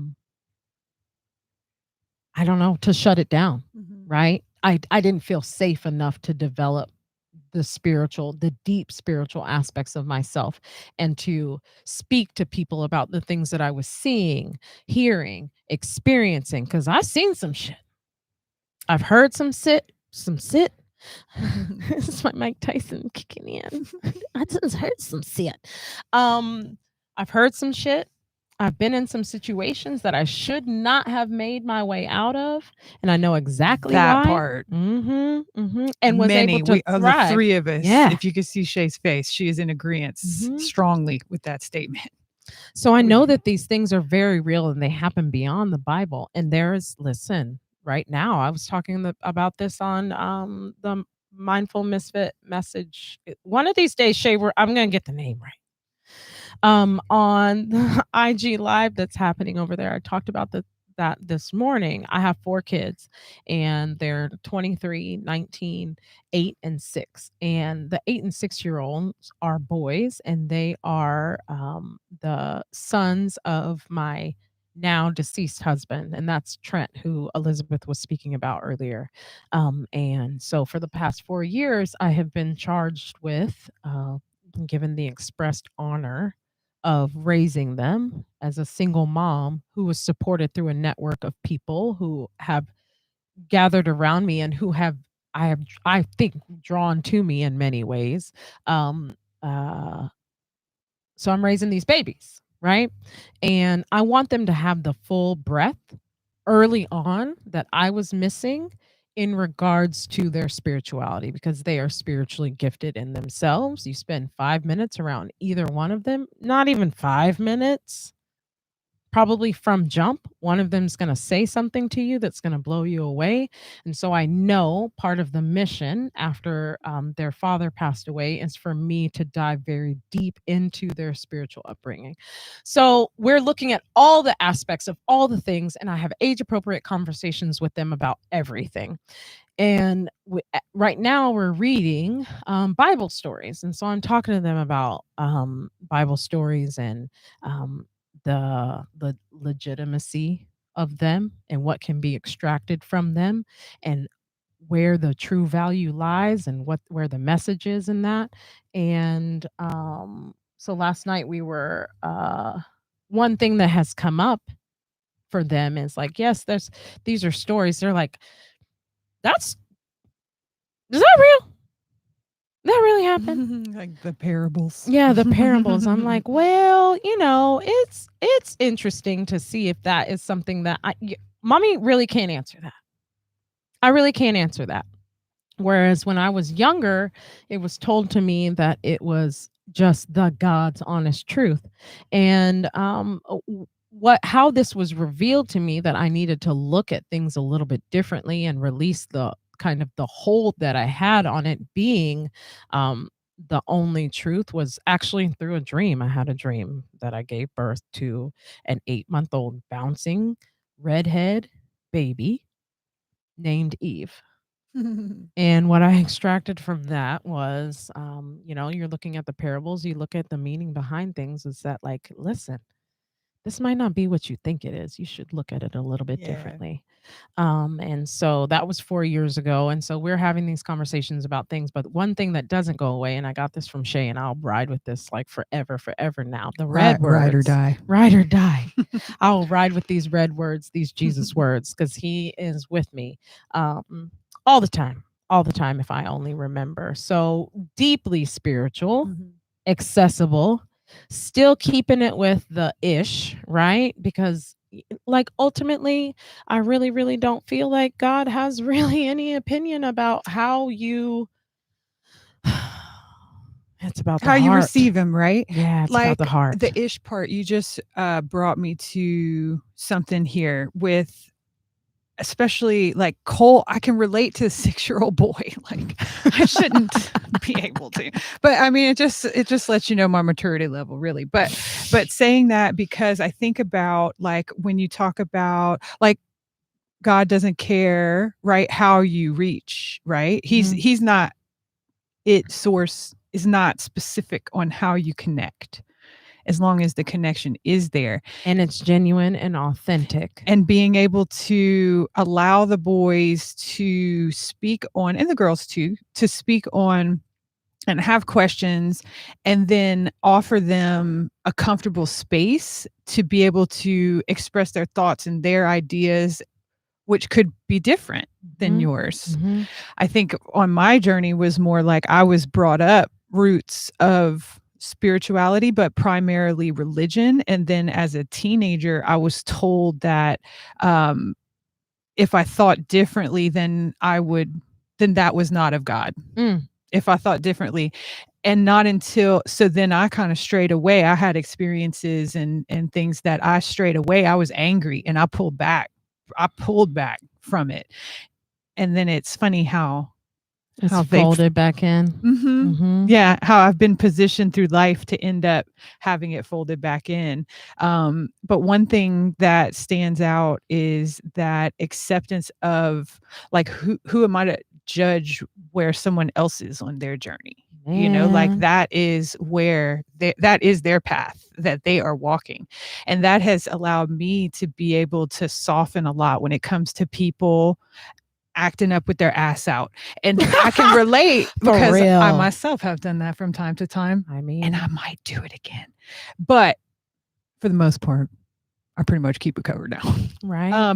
don't know, to shut it down, right? I didn't feel safe enough to develop the deep spiritual aspects of myself and to speak to people about the things that I was seeing, hearing, experiencing, because I've seen some shit. I've heard some sit. This is my Mike Tyson kicking in. I just heard some shit. I've heard some shit. I've been in some situations that I should not have made my way out of, and I know exactly that why. part. And was able to of thrive. the three of us. Yeah. If you could see Shay's face, she is in agreement strongly with that statement. So I know that these things are very real and they happen beyond the Bible. And listen, right now, I was talking about this on the Mindful Misfit message. One of these days, Shay, I'm going to get the name right. On the IG live that's happening over there, I talked about that this morning. I have 4 kids and they're 23, 19, 8, and 6. And the 8 and 6-year-olds are boys, and they are the sons of my now deceased husband, and that's Trent, who Elizabeth was speaking about earlier. And so for the past 4 years, I have been charged with, given the expressed honor of raising them as a single mom who was supported through a network of people who have gathered around me and who have I think drawn to me in many ways. Um, uh, so I'm raising these babies, right? And I want them to have the full breadth early on that I was missing in regards to their spirituality because they are spiritually gifted in themselves. You spend 5 minutes around either one of them, not even 5 minutes, probably from jump, one of them's going to say something to you that's going to blow you away. And so I know part of the mission after their father passed away is for me to dive very deep into their spiritual upbringing. So we're looking at all the aspects of all the things, and I have age appropriate conversations with them about everything. And right now we're reading Bible stories, and so I'm talking to them about Bible stories and um, the legitimacy of them and what can be extracted from them, and where the true value lies, and what where the message is in that. And so last night we were one thing that has come up for them is like, yes, there's these are stories. They're like, that's is that real? That really happened? Like the parables. Yeah, the parables. I'm like, well, it's interesting to see if that is something that mommy really can't answer that. I really can't answer that. Whereas when I was younger, it was told to me that it was just the God's honest truth. And what how this was revealed to me that I needed to look at things a little bit differently and release the kind of the hold that I had on it being the only truth was actually through a dream. I had a dream that I gave birth to an 8-month-old bouncing redhead baby named Eve. And what I extracted from that was, you're looking at the parables, you look at the meaning behind things, is that, like, listen, this might not be what you think it is. You should look at it a little bit Yeah. differently. And so that was 4 years ago. And so we're having these conversations about things. But one thing that doesn't go away, and I got this from Shay, and I'll ride with this like forever, forever now. The red Ride or words, die. ride or die. I'll ride with these red words, these Jesus words, because he is with me all the time, all the time, if I only remember. So deeply spiritual, accessible, still keeping it with the ish, right? Because like ultimately, I really, really don't feel like God has really any opinion about how you it's about the How you heart. receive him, right? Yeah, it's about the Like heart. the ish part, you just brought me to something here with especially like Cole. I can relate to a 6-year-old boy. Like I shouldn't be able to, but I mean, it just lets you know my maturity level, really. But saying that, because I think about like when you talk about like God doesn't care, right? How you reach, right? Mhm. He's not it source is not specific on how you connect, as long as the connection is there. And it's genuine and authentic. And being able to allow the boys to speak on, and the girls too, to speak on and have questions, and then offer them a comfortable space to be able to express their thoughts and their ideas, which could be different than Mhm. yours. Mhm. I think on my journey was more like I was brought up roots of spirituality, but primarily religion. And then as a teenager, I was told that um, if I thought differently, then that was not of God. Mm. If I thought differently. And not until, so then I kind of strayed away. I had experiences and things that I strayed away. I was angry and I pulled back. I pulled back from it. And then it's funny It's how they've folded back in. Mhm. yeah, how I've been positioned through life to end up having it folded back in. But one thing that stands out is that acceptance of like who am I to judge where someone else is on their journey? Like Man. that is where that is their path that they are walking. And that has allowed me to be able to soften a lot when it comes to people acting up with their ass out. And I can relate For because I real. myself have done that from time to time, I and mean, I might do it again. But for the most part, I pretty much keep it covered now. right?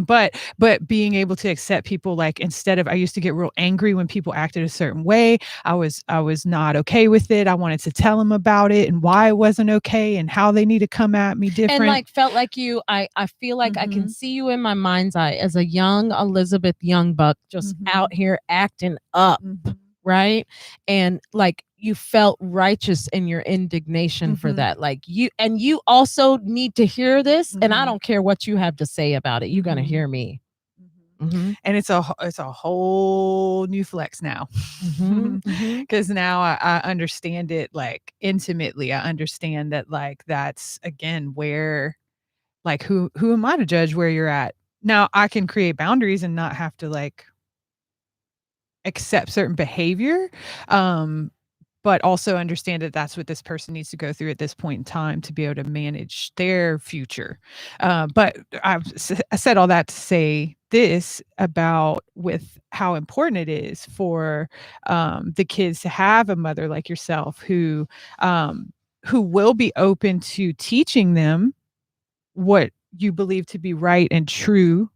But being able to accept people, like, instead of, I used to get real angry when people acted a certain way. I was not okay with it. I wanted to tell them about it and why it wasn't okay and how they need to come at me different. And like felt like you, I feel like I can Mhm. see you in my mind's eye as a young Elizabeth Youngbuck just out here acting up, Mhm. right? And like you felt righteous in your indignation for Mhm. that. Like you also need to hear this, and I Mhm. don't care what you have to say about it. You're gonna Mhm. hear me. Mhm. Mm-hmm. And it's a whole new flex now. Mm-hmm. Mm-hmm. Because now I understand it, like, intimately. I understand that, like, that's again where, like, who am I to judge where you're at? Now I can create boundaries and not have to, like, accept certain behavior, um, but also understand that that's what this person needs to go through at this point in time to be able to manage their future. But I said all that to say this about with how important it is for the kids to have a mother like yourself who will be open to teaching them what you believe to be right and true,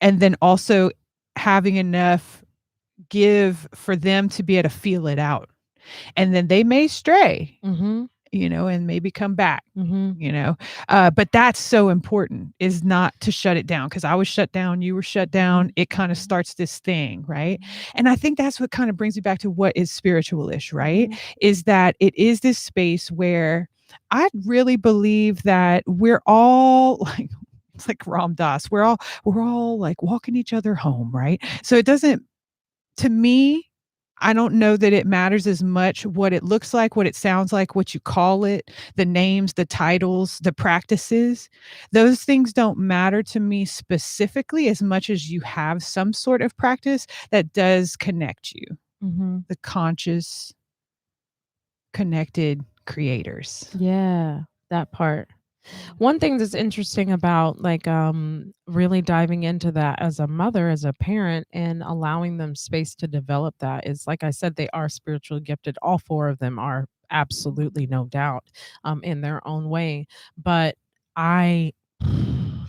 and then also having enough give for them to be able to feel it out. And then they may stray, Mm-hmm. and maybe come back, Mm-hmm. you know. But that's so important, is not to shut it down, because I was shut down, you were shut down. It kind of starts this thing, right? And I think that's what kind of brings me back to what is spiritualish, right? Is that it is this space where I really believe that we're all like, it's like Ram Dass. We're all like walking each other home, right? So it doesn't, to me, I don't know that it matters as much what it looks like, what it sounds like, what you call it, the names, the titles, the practices. Those things don't matter to me specifically as much as you have some sort of practice that does connect you, Mm-hmm. the conscious, connected creators. Yeah, that part. One thing that's interesting about like really diving into that as a mother, as a parent, and allowing them space to develop that is, like I said, they are spiritually gifted. All four of them are, absolutely, no doubt, in their own way. But I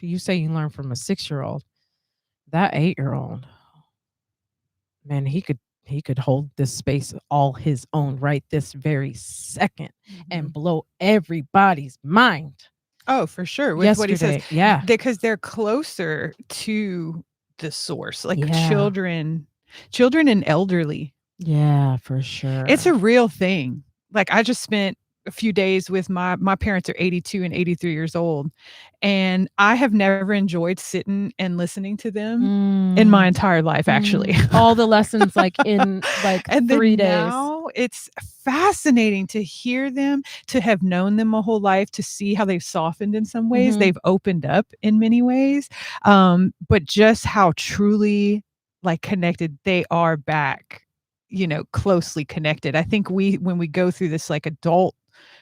you say you learn from a 6-year-old, that 8-year-old, man, he could hold this space all his own right this very second and Mhm. blow everybody's mind. Oh, for sure. With what he says, Yesterday, yeah. because they're closer to the source, like Yeah. children and elderly. Yeah, for It's a sure. real thing. Like, I just spent a few days with my parents are 82 and 83 years old, and I have never enjoyed sitting and listening to them in my Mm, entire life, actually. all the lessons like in like And 3 then days. now it's fascinating to hear them, to have known them a whole life, to see how they've softened in some ways, Mhm. they've opened up in many ways, but just how truly, like, connected they are back, closely connected. I think when we go through this, like, adult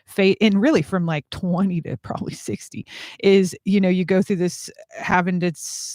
phase, and really from like 20 to probably 60, is, you go through this, having to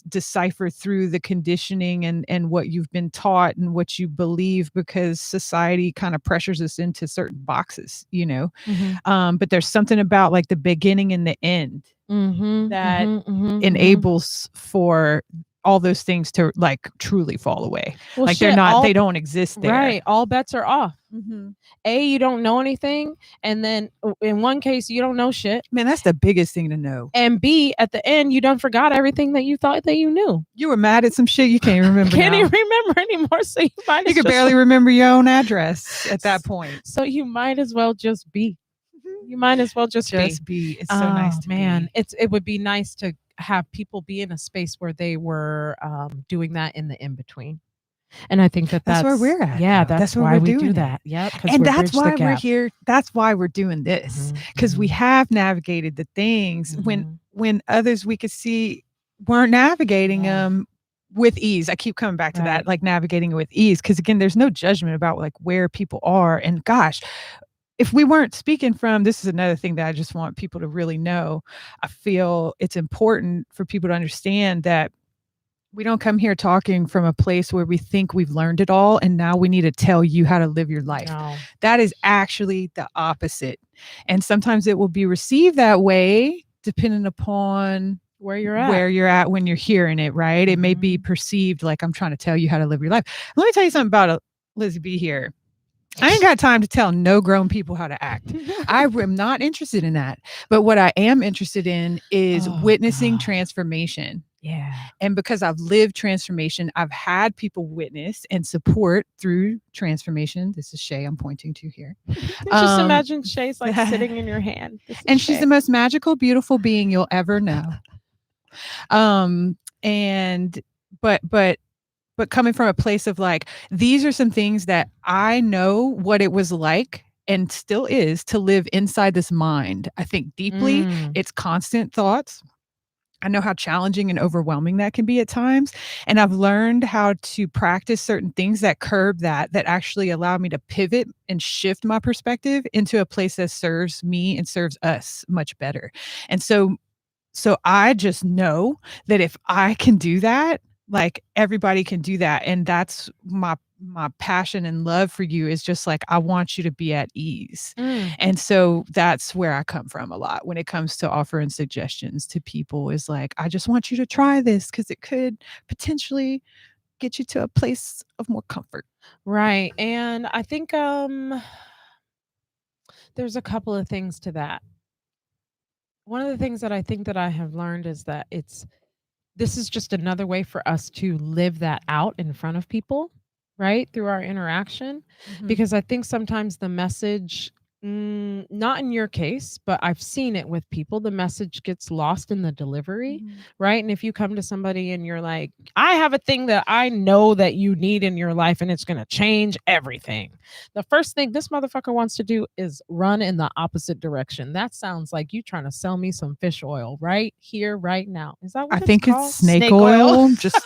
decipher through the conditioning and what you've been taught and what you believe, because society kind of pressures us into certain boxes. Mhm. But there's something about, like, the beginning and the end Mhm. that Mhm. Mhm. Mhm. enables for all those things to, like, truly fall away. Well, Like, shit, they all don't exist there. right, all bets are off. Mhm. You don't know anything, and then in one case you don't know shit, Man, that's the biggest thing to know. and B, at the end you done forgot everything that you thought that you knew. You were mad at some shit you can't remember Can't now. even remember anymore, so you might You as could just barely remember your own address at that point. so you might as well just be. You might as well just be. Just be. It's so Oh nice to man, be. it would be nice to have people be in a space where they were doing that in the in between. And I think that That's where that's, we're at, yeah, though. that's That's where why we're we do doing it. that. Yep, because And we that's bridge the why we're gap. here. That's why we're doing this. Mhm, Because we mhm, have navigated the things when mhm. others we could see weren't navigating Yeah, them with ease. I keep coming back to that, right. like, navigating it with ease. Because again, there's no judgment about, like, where people are. And gosh, if we weren't speaking from, this is another thing that I just want people to really know. I feel it's important for people to understand that We don't come here talking from a place where we think we've learned it all and now we need to tell you how to live your life. No. That is actually the opposite. And sometimes it will be received that way depending upon Where you're at. where you're at when you're hearing it, right? It may be perceived like I'm trying to tell you how to live your life. Let me tell you something about Lizzie B here. I ain't got time to tell no grown people how to act. I am not interested in that. But what I am interested in is Oh, witnessing God. transformation. Yeah. And because I've lived transformation, I've had people witness and support through transformation. This is Shay I'm pointing to here. Just imagine Shay's like sitting in your hand. This is And she's Shay. the most magical, beautiful being you'll ever know. And but coming from a place of like, these are some things that I know what it was like and still is to live inside this mind. I think deeply, it's constant thoughts. I know how challenging and overwhelming that can be at times. And I've learned how to practice certain things that curb that actually allow me to pivot and shift my perspective into a place that serves me and serves us much better. And so I just know that if I can do that, like everybody can do that. And that's my passion and love for you is just like I want you to be at ease. And so that's where I come from a lot when it comes to offering suggestions to people is like I just want you to try this cuz it could potentially get you to a place of more comfort. Right. And I think there's a couple of things to that. One of the things that I think that I have learned is that this is just another way for us to live that out in front of people, right? Through our interaction. Because I think sometimes the message, not in your case, but I've seen it with people, the message gets lost in the delivery, right? And if you come to somebody and you're like, I have a thing that I know that you need in your life and it's going to change everything. The first thing this motherfucker wants to do is run in the opposite direction. That sounds like you trying to sell me some fish oil right here, right now. Is that what I it's think it's called? snake oil. Just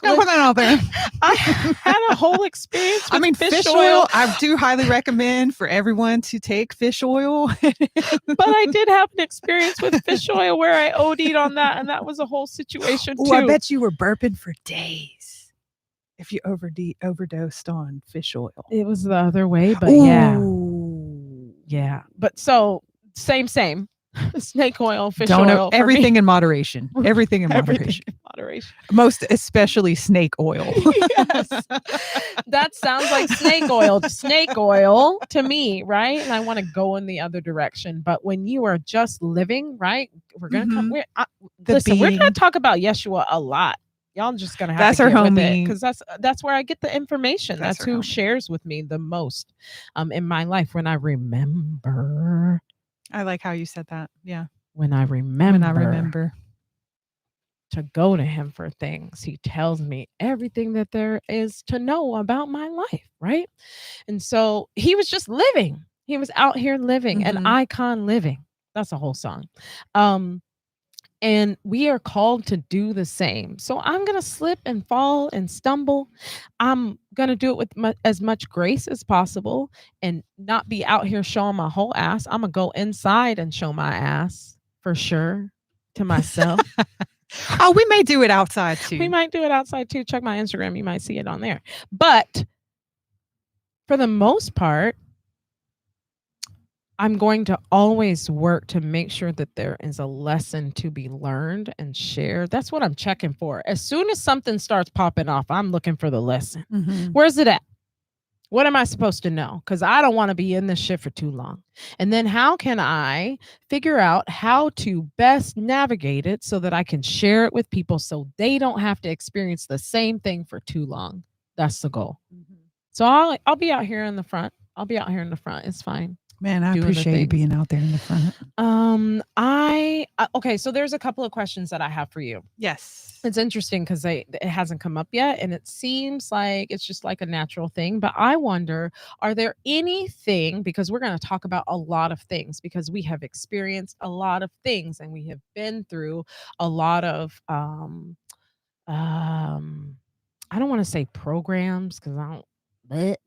gonna put Look, that out there. I had a whole experience with I mean, fish oil. I do highly recommend for everyone to take fish oil. But I did have an experience with fish oil where I OD'd on that, and that was a whole situation Oh, too. I bet you were burping for days if you overdosed on fish oil. It was the other way, but yeah. Ooh. Yeah. But so same. Snake oil, fish Don't know oil. For everything me. in moderation. Everything in Everything moderation. in moderation. Most especially snake oil. Yes. That sounds like snake oil to me, right? And I want to go in the other direction. But when you are just living, right? We're gonna come. Listen, we're gonna talk about Yeshua a lot. Y'all just gonna have That's to our get with it homie. because that's where I get the information. That's That's our who homie. shares with me the most in my life when I remember. I like how you said that. Yeah. When I remember. When I remember. To go to him for things. He tells me everything that there is to know about my life, right? And so he was just living. He was out here living, an icon living. That's a whole song. And we are called to do the same. So I'm going to slip and fall and stumble. I'm going to do it with as much grace as possible and not be out here showing my whole ass. I'm going to go inside and show my ass for sure to myself. Oh, we may do it outside too. We might do it outside too. Check my Instagram. You might see it on there. But for the most part, I'm going to always work to make sure that there is a lesson to be learned and shared. That's what I'm checking for. As soon as something starts popping off, I'm looking for the lesson. Where's it at? What am I supposed to know? Because I don't want to be in this shit for too long. And then how can I figure out how to best navigate it so that I can share it with people so they don't have to experience the same thing for too long? That's the goal. So I'll be out here in the front. I'll be out here in the front. It's fine. Man, I appreciate you being out there in the front. Okay, so there's a couple of questions that I have for you. Yes. It's interesting because it hasn't come up yet, and it seems like it's just like a natural thing. But I wonder, are there anything, because we're going to talk about a lot of things, because we have experienced a lot of things and we have been through a lot of I don't want to say programs because I don't, but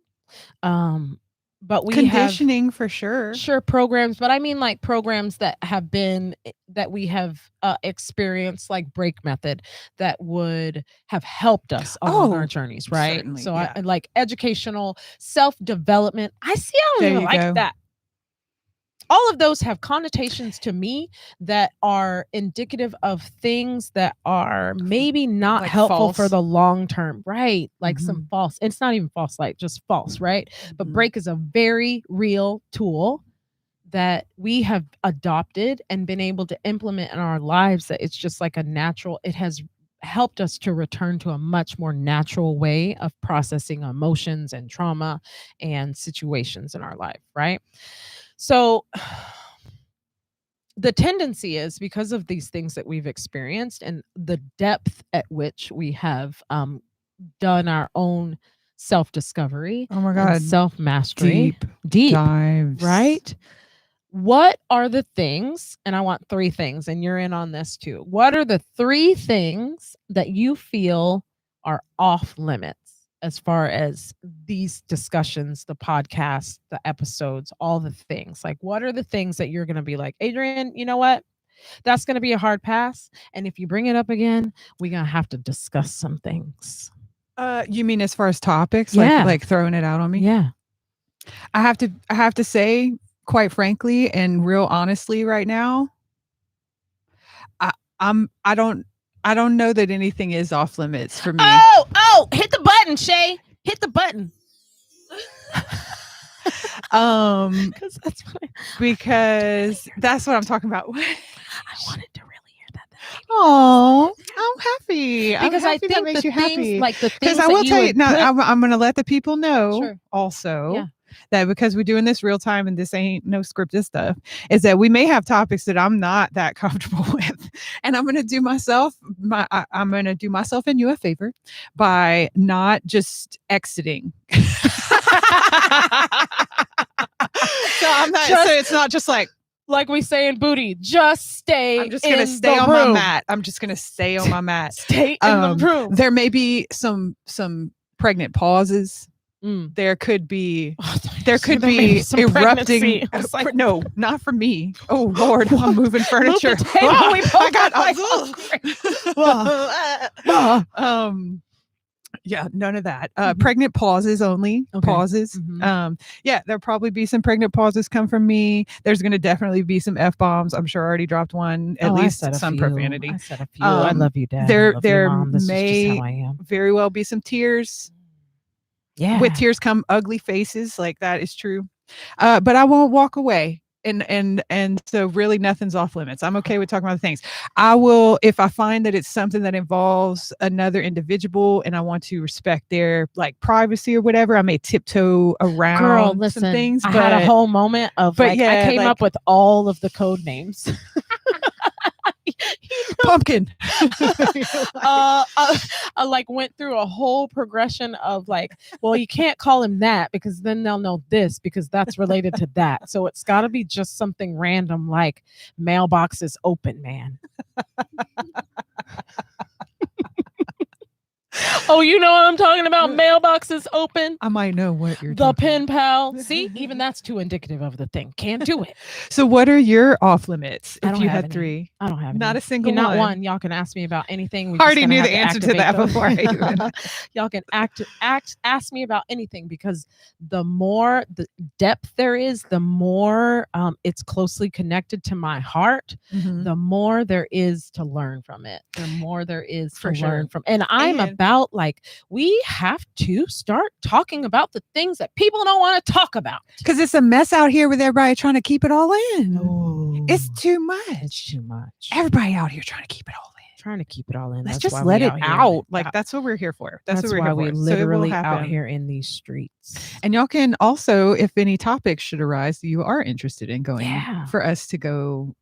but we have Conditioning for sure. sure programs, but I mean like programs that have been that we have experienced, like break method, that would have helped us along our Oh, journeys, right? certainly, So yeah. I like educational self-development. I see, I don't There even you like go. that. All of those have connotations to me that are indicative of things that are maybe not Like helpful for false. the long term, right? Like some Mhm. false, it's not even false light, just false, right? But Mhm. break is a very real tool that we have adopted and been able to implement in our lives, that it's just like a natural, it has helped us to return to a much more natural way of processing emotions and trauma and situations in our life, right? So the tendency is, because of these things that we've experienced and the depth at which we have done our own self discovery Oh my and God. self mastery, deep, dives. right? What are the things, and I want 3 things, and you're in on this too. What are the 3 things that you feel are off limits as far as these discussions, the podcast, the episodes, all the things? Like, what are the things that you're going to be like, Adrian, you know what? That's going to be a hard pass. And if you bring it up again, we're going to have to discuss some things. You mean as far as topics, Yeah. like throwing it out on me? Yeah. I have to say, quite frankly and real honestly, right now, I I'm I don't know that anything is off limits for me. Oh, hit the button, Shay. Hit the button. Because that's what that's what I'm talking about. I wanted to really hear that. Oh, I'm happy. Because I'm I happy think that makes the you things, happy. like the things Because I that will you tell you would now, put- I'm going to let the people know Sure. also Yeah. that because we're doing this real time and this ain't no scripted stuff, is that we may have topics that I'm not that comfortable with, and I'm going to do myself I'm going to do myself and you a favor by not just exiting. So I'm not. So it's not just like we say in Booty, just stay. I'm just going to stay on my mat. I'm just going to stay on my mat. Stay in the room. There may be some pregnant pauses. Mm. There could be there could be erupting. Like, no, not for me. Oh Lord, I'm moving furniture. Move the table. I got. Yeah, none of that. Pregnant pauses only. Okay. Pauses. Yeah, there'll probably be some pregnant pauses come from me. There's going to definitely be some F-bombs. I'm sure I already dropped one. At least some profanity. I said a few. I love you, Dad. There, I love you, there Mom. This may is just how I am. very well be some tears. Yeah. With tears come ugly faces. Like that is true. But I won't walk away. And so really nothing's off limits. I'm okay with talking about things. I will, if I find that it's something that involves another individual and I want to respect their like privacy or whatever, I may tiptoe around. Girl, listen, some things. I had a whole moment of like, I came up with all of the code names. Pumpkin. I like went through a whole progression of like, well, you can't call him that because then they'll know this because that's related to that. So it's got to be just something random like mailbox is open, man. Oh, you know what I'm talking about? Mailboxes open. I might know what you're the talking pen about. pal. See, even that's too indicative of the thing. Can't do it. So what are your off limits if you had any. 3? I don't have not any. a single Not one. one. Y'all can ask me about anything. I already knew the answer to that before I even. Y'all can ask me about anything because the more the depth there is, the more it's closely connected to my heart. The more there is to learn from it. The more there is to learn from. And I'm about like, we have to start talking about the things that people don't want to talk about. Because it's a mess out here with everybody trying to keep it all in. Oh, it's too much. It's too much. Everybody out here trying to keep it all in. Trying to keep it all in. Let's just let it out. Like that's what we're here for. That's what we're why here we for. literally out here in these streets. And y'all can also, if any topics should arise that you are interested in going for us to go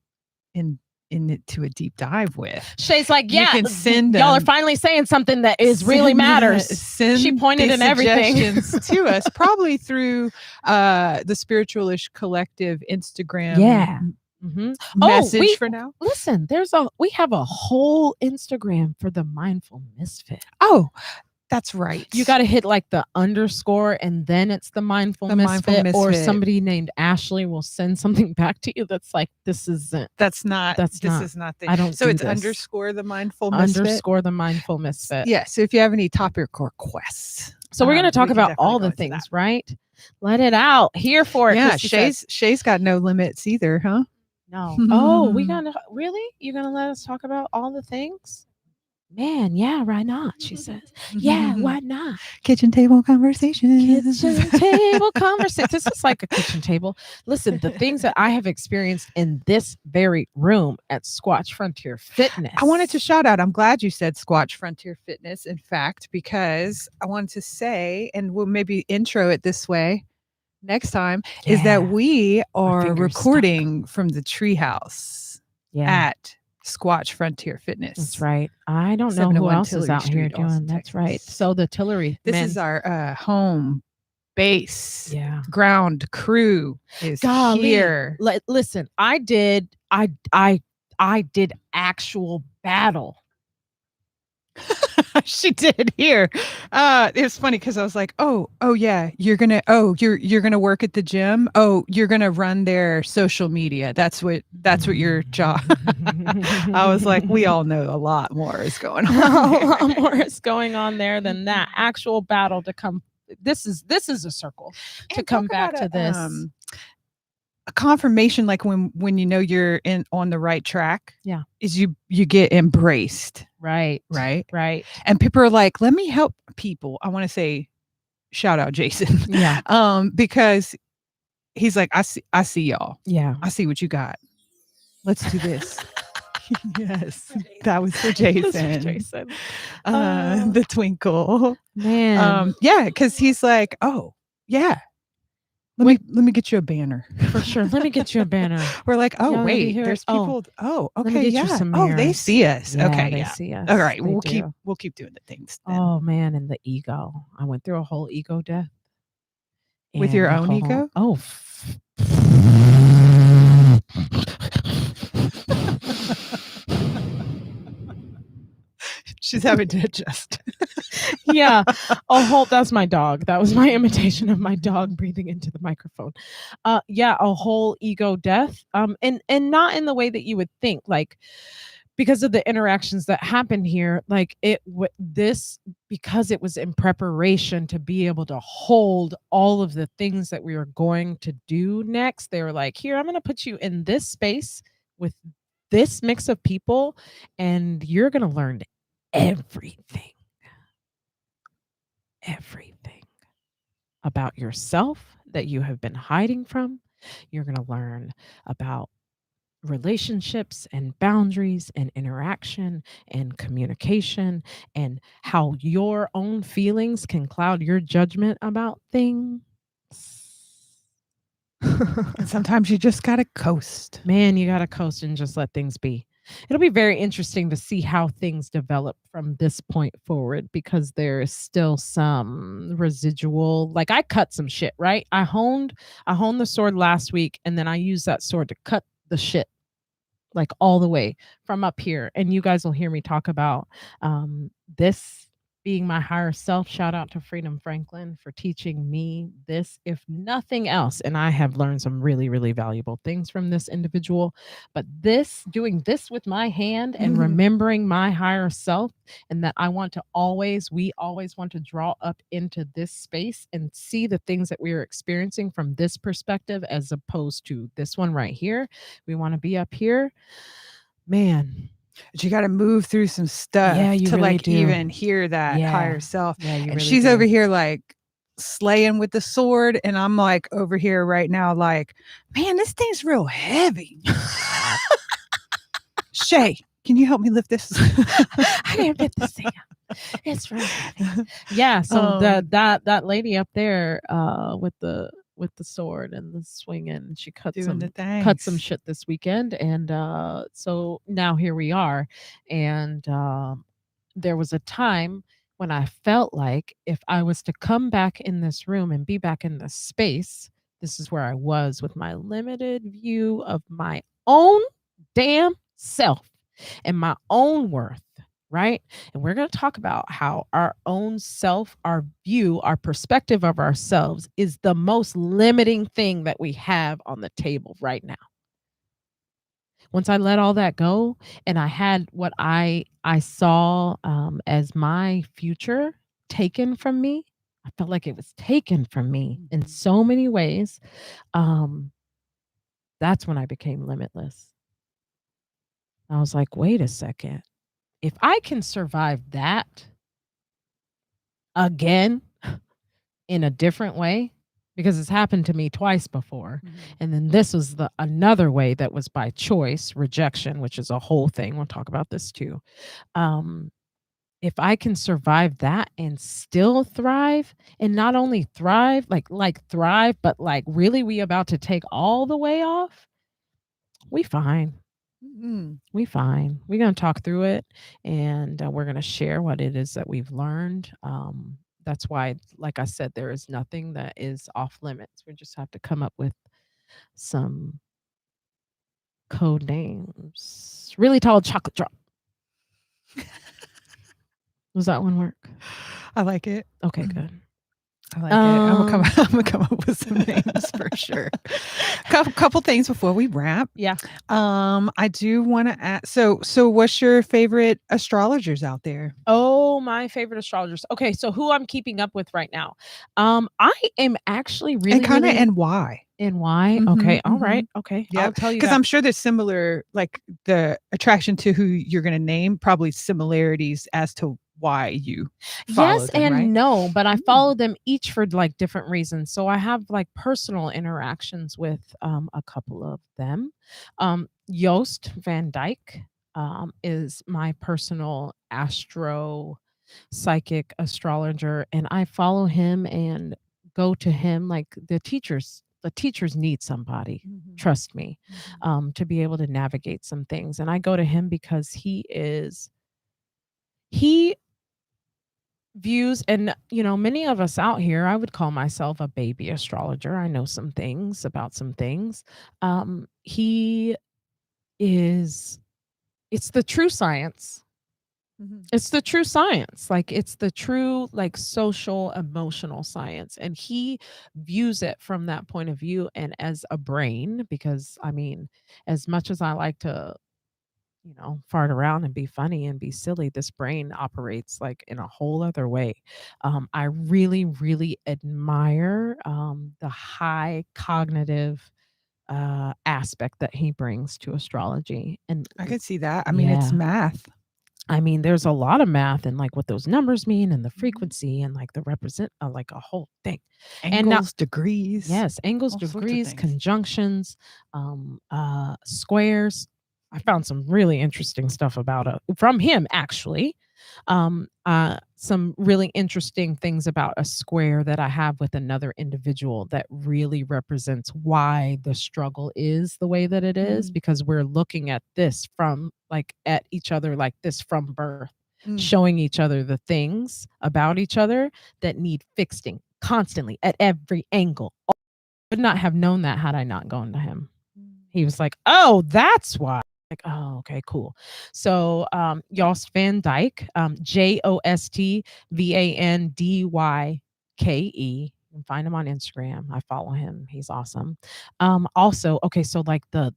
into a deep dive with. Shay's like, yeah, you can send y'all are finally saying something that really matters. She pointed in everything to us, probably through the Spiritualish Collective Instagram. Yeah. Message for now. Listen, we have a whole Instagram for the Mindful Misfit. Oh, That's right. You got to hit like the underscore and then it's the Mindful The Mindful Misfit, or Misfit. somebody named Ashley will send something back to you that's like, this isn't. That's not. That's this not. is not the. I don't So do it's this. underscore the Mindful Misfit. Underscore the Mindful Misfit. Yeah. So if you have any topic requests, So we're going to talk we can about definitely all go the into things, that. right? Let it out. Here for it. Yeah. Christy said. Shay's got no limits either, huh? No. Oh, we gonna really? You're gonna let us talk about all the things? Man, yeah, why not? She says. Yeah, why not? Kitchen table conversations. Kitchen table conversation. This is like a kitchen table. Listen, the things that I have experienced in this very room at Squatch Frontier Fitness. I wanted to shout out. I'm glad you said Squatch Frontier Fitness, in fact, because I wanted to say, and we'll maybe intro it this way next time, is that we are recording from the treehouse at Squatch Frontier Fitness. That's right. I don't know who else is out here doing. That's right. So the Tillery. This is our home base. Ground crew is here. Listen, I did actual battle. She did here. It was funny because I was like, oh yeah, you're gonna work at the gym. Oh, you're gonna run their social media. That's what your job. I was like, we all know a lot more is going on. A lot more is going on there than that actual battle to come. This is a circle to come back to this. A confirmation, like when you know you're on the right track, is you get embraced, right, and people are like, let me help people. I want to say shout out Jason, because he's like, I see y'all, I see what you got, let's do this. Yes, that was for Jason. The twinkle, man. Because he's like, oh yeah, let me get you a banner. For sure. Let me get you a banner. We're like, oh, wait, there's people. Oh, okay. Let me get you some mirrors. They see us. Okay. They see us. All right. We'll keep doing the things. Then. Oh man. And the ego. I went through a whole ego death. With your own ego? Oh. She's having to adjust. Yeah. That's my dog. That was my imitation of my dog breathing into the microphone. A whole ego death. And not in the way that you would think, like, because of the interactions that happened here, like because it was in preparation to be able to hold all of the things that we were going to do next. They were like, here, I'm going to put you in this space with this mix of people, and you're going to learn everything about yourself that you have been hiding from. You're going to learn about relationships and boundaries and interaction and communication, and how your own feelings can cloud your judgment about things. And sometimes you just gotta coast. Man, you gotta coast and just let things be. It'll be very interesting to see how things develop from this point forward, because there is still some residual. Like, I cut some shit, right? I honed the sword last week, and then I used that sword to cut the shit, like, all the way from up here. And you guys will hear me talk about this being my higher self. Shout out to Freedom Franklin for teaching me this, if nothing else. And I have learned some really, really valuable things from this individual. But doing this with my hand and remembering my higher self, and that we always want to draw up into this space and see the things that we are experiencing from this perspective, as opposed to this one right here. We want to be up here. Man. But you got to move through some stuff to really even hear that higher self. And really she's over here like slaying with the sword, and I'm like over here right now like, man, this thing's real heavy. Shay, can you help me lift this? I can't lift this thing. It's right. Yeah. So that lady up there with the sword and the swinging, she cut some shit this weekend, and so now here we are. And there was a time when I felt like if I was to come back in this room and be back in this space, this is where I was with my limited view of my own damn self and my own worth right? And we're going to talk about how our own self, our view, our perspective of ourselves is the most limiting thing that we have on the table right now. Once I let all that go and I had what I saw as my future taken from me, I felt like it was taken from me in Mhm. so many ways. Um, that's when I became limitless. I was like, wait a second. If I can survive that again in a different way, because it's happened to me twice before. Mhm. And then this was the another way that was by choice, rejection, which is a whole thing. We'll talk about this too. Um, if I can survive that and still thrive, and not only thrive, like thrive, but like really we about to take all the way off, we fine. Mhm. We fine. We're going to talk through it and we're going to share what it is that we've learned. That's why, like I said, there is nothing that is off limits. We just have to come up with some code names. Really tall chocolate drop. Does that one work? I like it. Okay, good. I like it. I'm gonna come. Um, I'm gonna come up with some names for sure. Couple things before we wrap. yeah. I do want to ask. So what's your favorite astrologers out there? Oh, my favorite astrologers. Okay, so who I'm keeping up with right now. I am actually And really, kind of really and why? in why. Mhm, Okay, all right. mhm. Okay, I'll Yep. tell you Because that. I'm sure there's similar, like the attraction to who you're gonna name, probably similarities as to why you follow Yes them, right? and no, but I Mm. follow them each for like different reasons. So I have like personal interactions with a couple of them. Joost van Dyke is my personal astro psychic astrologer, and I follow him and go to him like the teachers need somebody, Mhm, trust me, mhm, to be able to navigate some things. And I go to him because he views, and many of us out here, I would call myself a baby astrologer. I know some things about some things. He is It's the true science. mhm, It's the true science. Like it's the true like social emotional science, and he views it from that point of view and as a brain, because I mean, as much as I like to fart around and be funny and be silly, this brain operates like in a whole other way. I really, really admire the high cognitive aspect that he brings to astrology. And I can see that. I mean, it's yeah, math. I mean, there's a lot of math and like what those numbers mean and the Mhm. frequency and like the represent like a whole thing. And now, Angles, degrees, yes, angles, all sorts of degrees, things. conjunctions, squares. I found some really interesting stuff about from him actually. Some really interesting things about a square that I have with another individual that really represents why the struggle is the way that it is, Mm, because we're looking at this from like at each other like this from birth, mm, showing each other the things about each other that need fixing constantly at every angle. Would not have known that had I not gone to him. mm. He was like, "Oh, that's why." Like, "Oh, okay, cool." So, Jost Van Dyke, JOST VANDYKE. You can find him on Instagram. I follow him. He's awesome. Also, okay, so like the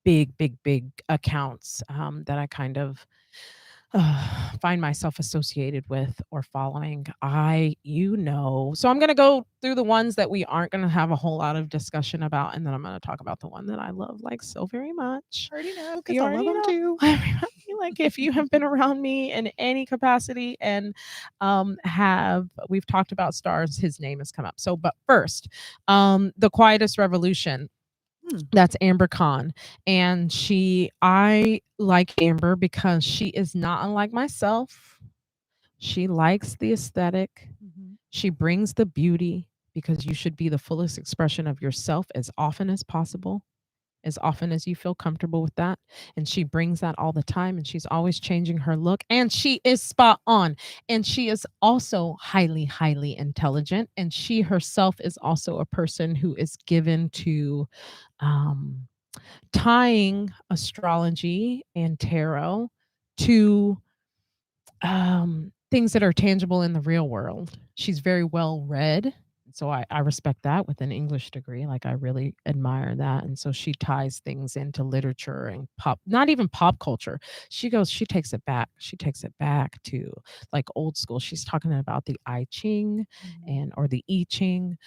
big, big, big accounts that I kind of find myself associated with or following. So I'm going to go through the ones that we aren't going to have a whole lot of discussion about. And then I'm going to talk about the one that I love like so very much. I already know because You I love already them know. too. Everybody, like if you have been around me in any capacity and have we've talked about stars, his name has come up. So, but first, the quietest revolution, Hmm. that's Amber Khan. And I like Amber because she is not unlike myself. She likes the aesthetic. Mhm. She brings the beauty because you should be the fullest expression of yourself as often as possible, as often as you feel comfortable with that. And she brings that all the time. And she's always changing her look. And she is spot on. And she is also highly, highly intelligent. And she herself is also a person who is given to um, tying astrology and tarot to things that are tangible in the real world. She's very well read. So I respect that with an English degree. Like I really admire that. And so she ties things into literature and pop, not even pop culture. She takes it back. She takes it back to like old school. She's talking about the I Ching Mhm. and or the I Ching,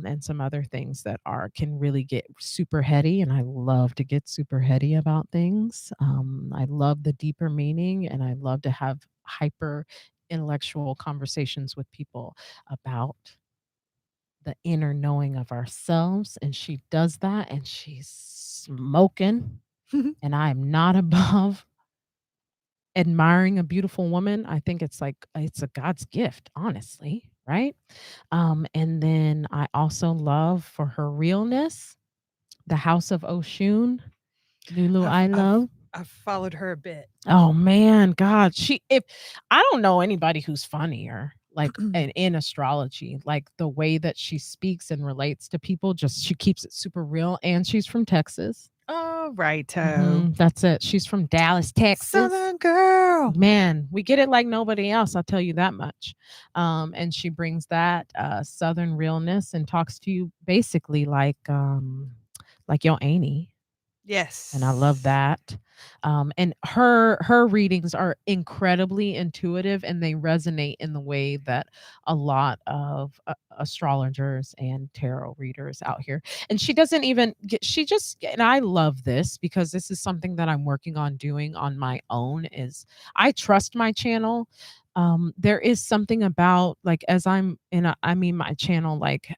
and some other things that are can really get super heady. And I love to get super heady about things. I love the deeper meaning, and I love to have hyper intellectual conversations with people about the inner knowing of ourselves. And she does that, and she's smoking. And I'm not above admiring a beautiful woman. I think it's like it's a God's gift, honestly, right? And then I also love for her realness, the House of Oshun, Lulu I've I I've love. I've followed her a bit. Oh man, God, she if I don't know anybody who's funnier, like in astrology, like the way that she speaks and relates to people, just she keeps it super real. And she's from Texas. All righto. That's it. She's from Dallas, Texas. Southern girl. Man, we get it like nobody else. I'll tell you that much. And she brings that Southern realness and talks to you basically like your auntie, and I love Yes. that. And her readings are incredibly intuitive, and they resonate in the way that a lot of astrologers and tarot readers out here. And she doesn't even get. She just and I love this because this is something that I'm working on doing on my own. Is I trust my channel. There is something about like as I'm in a, I mean my channel like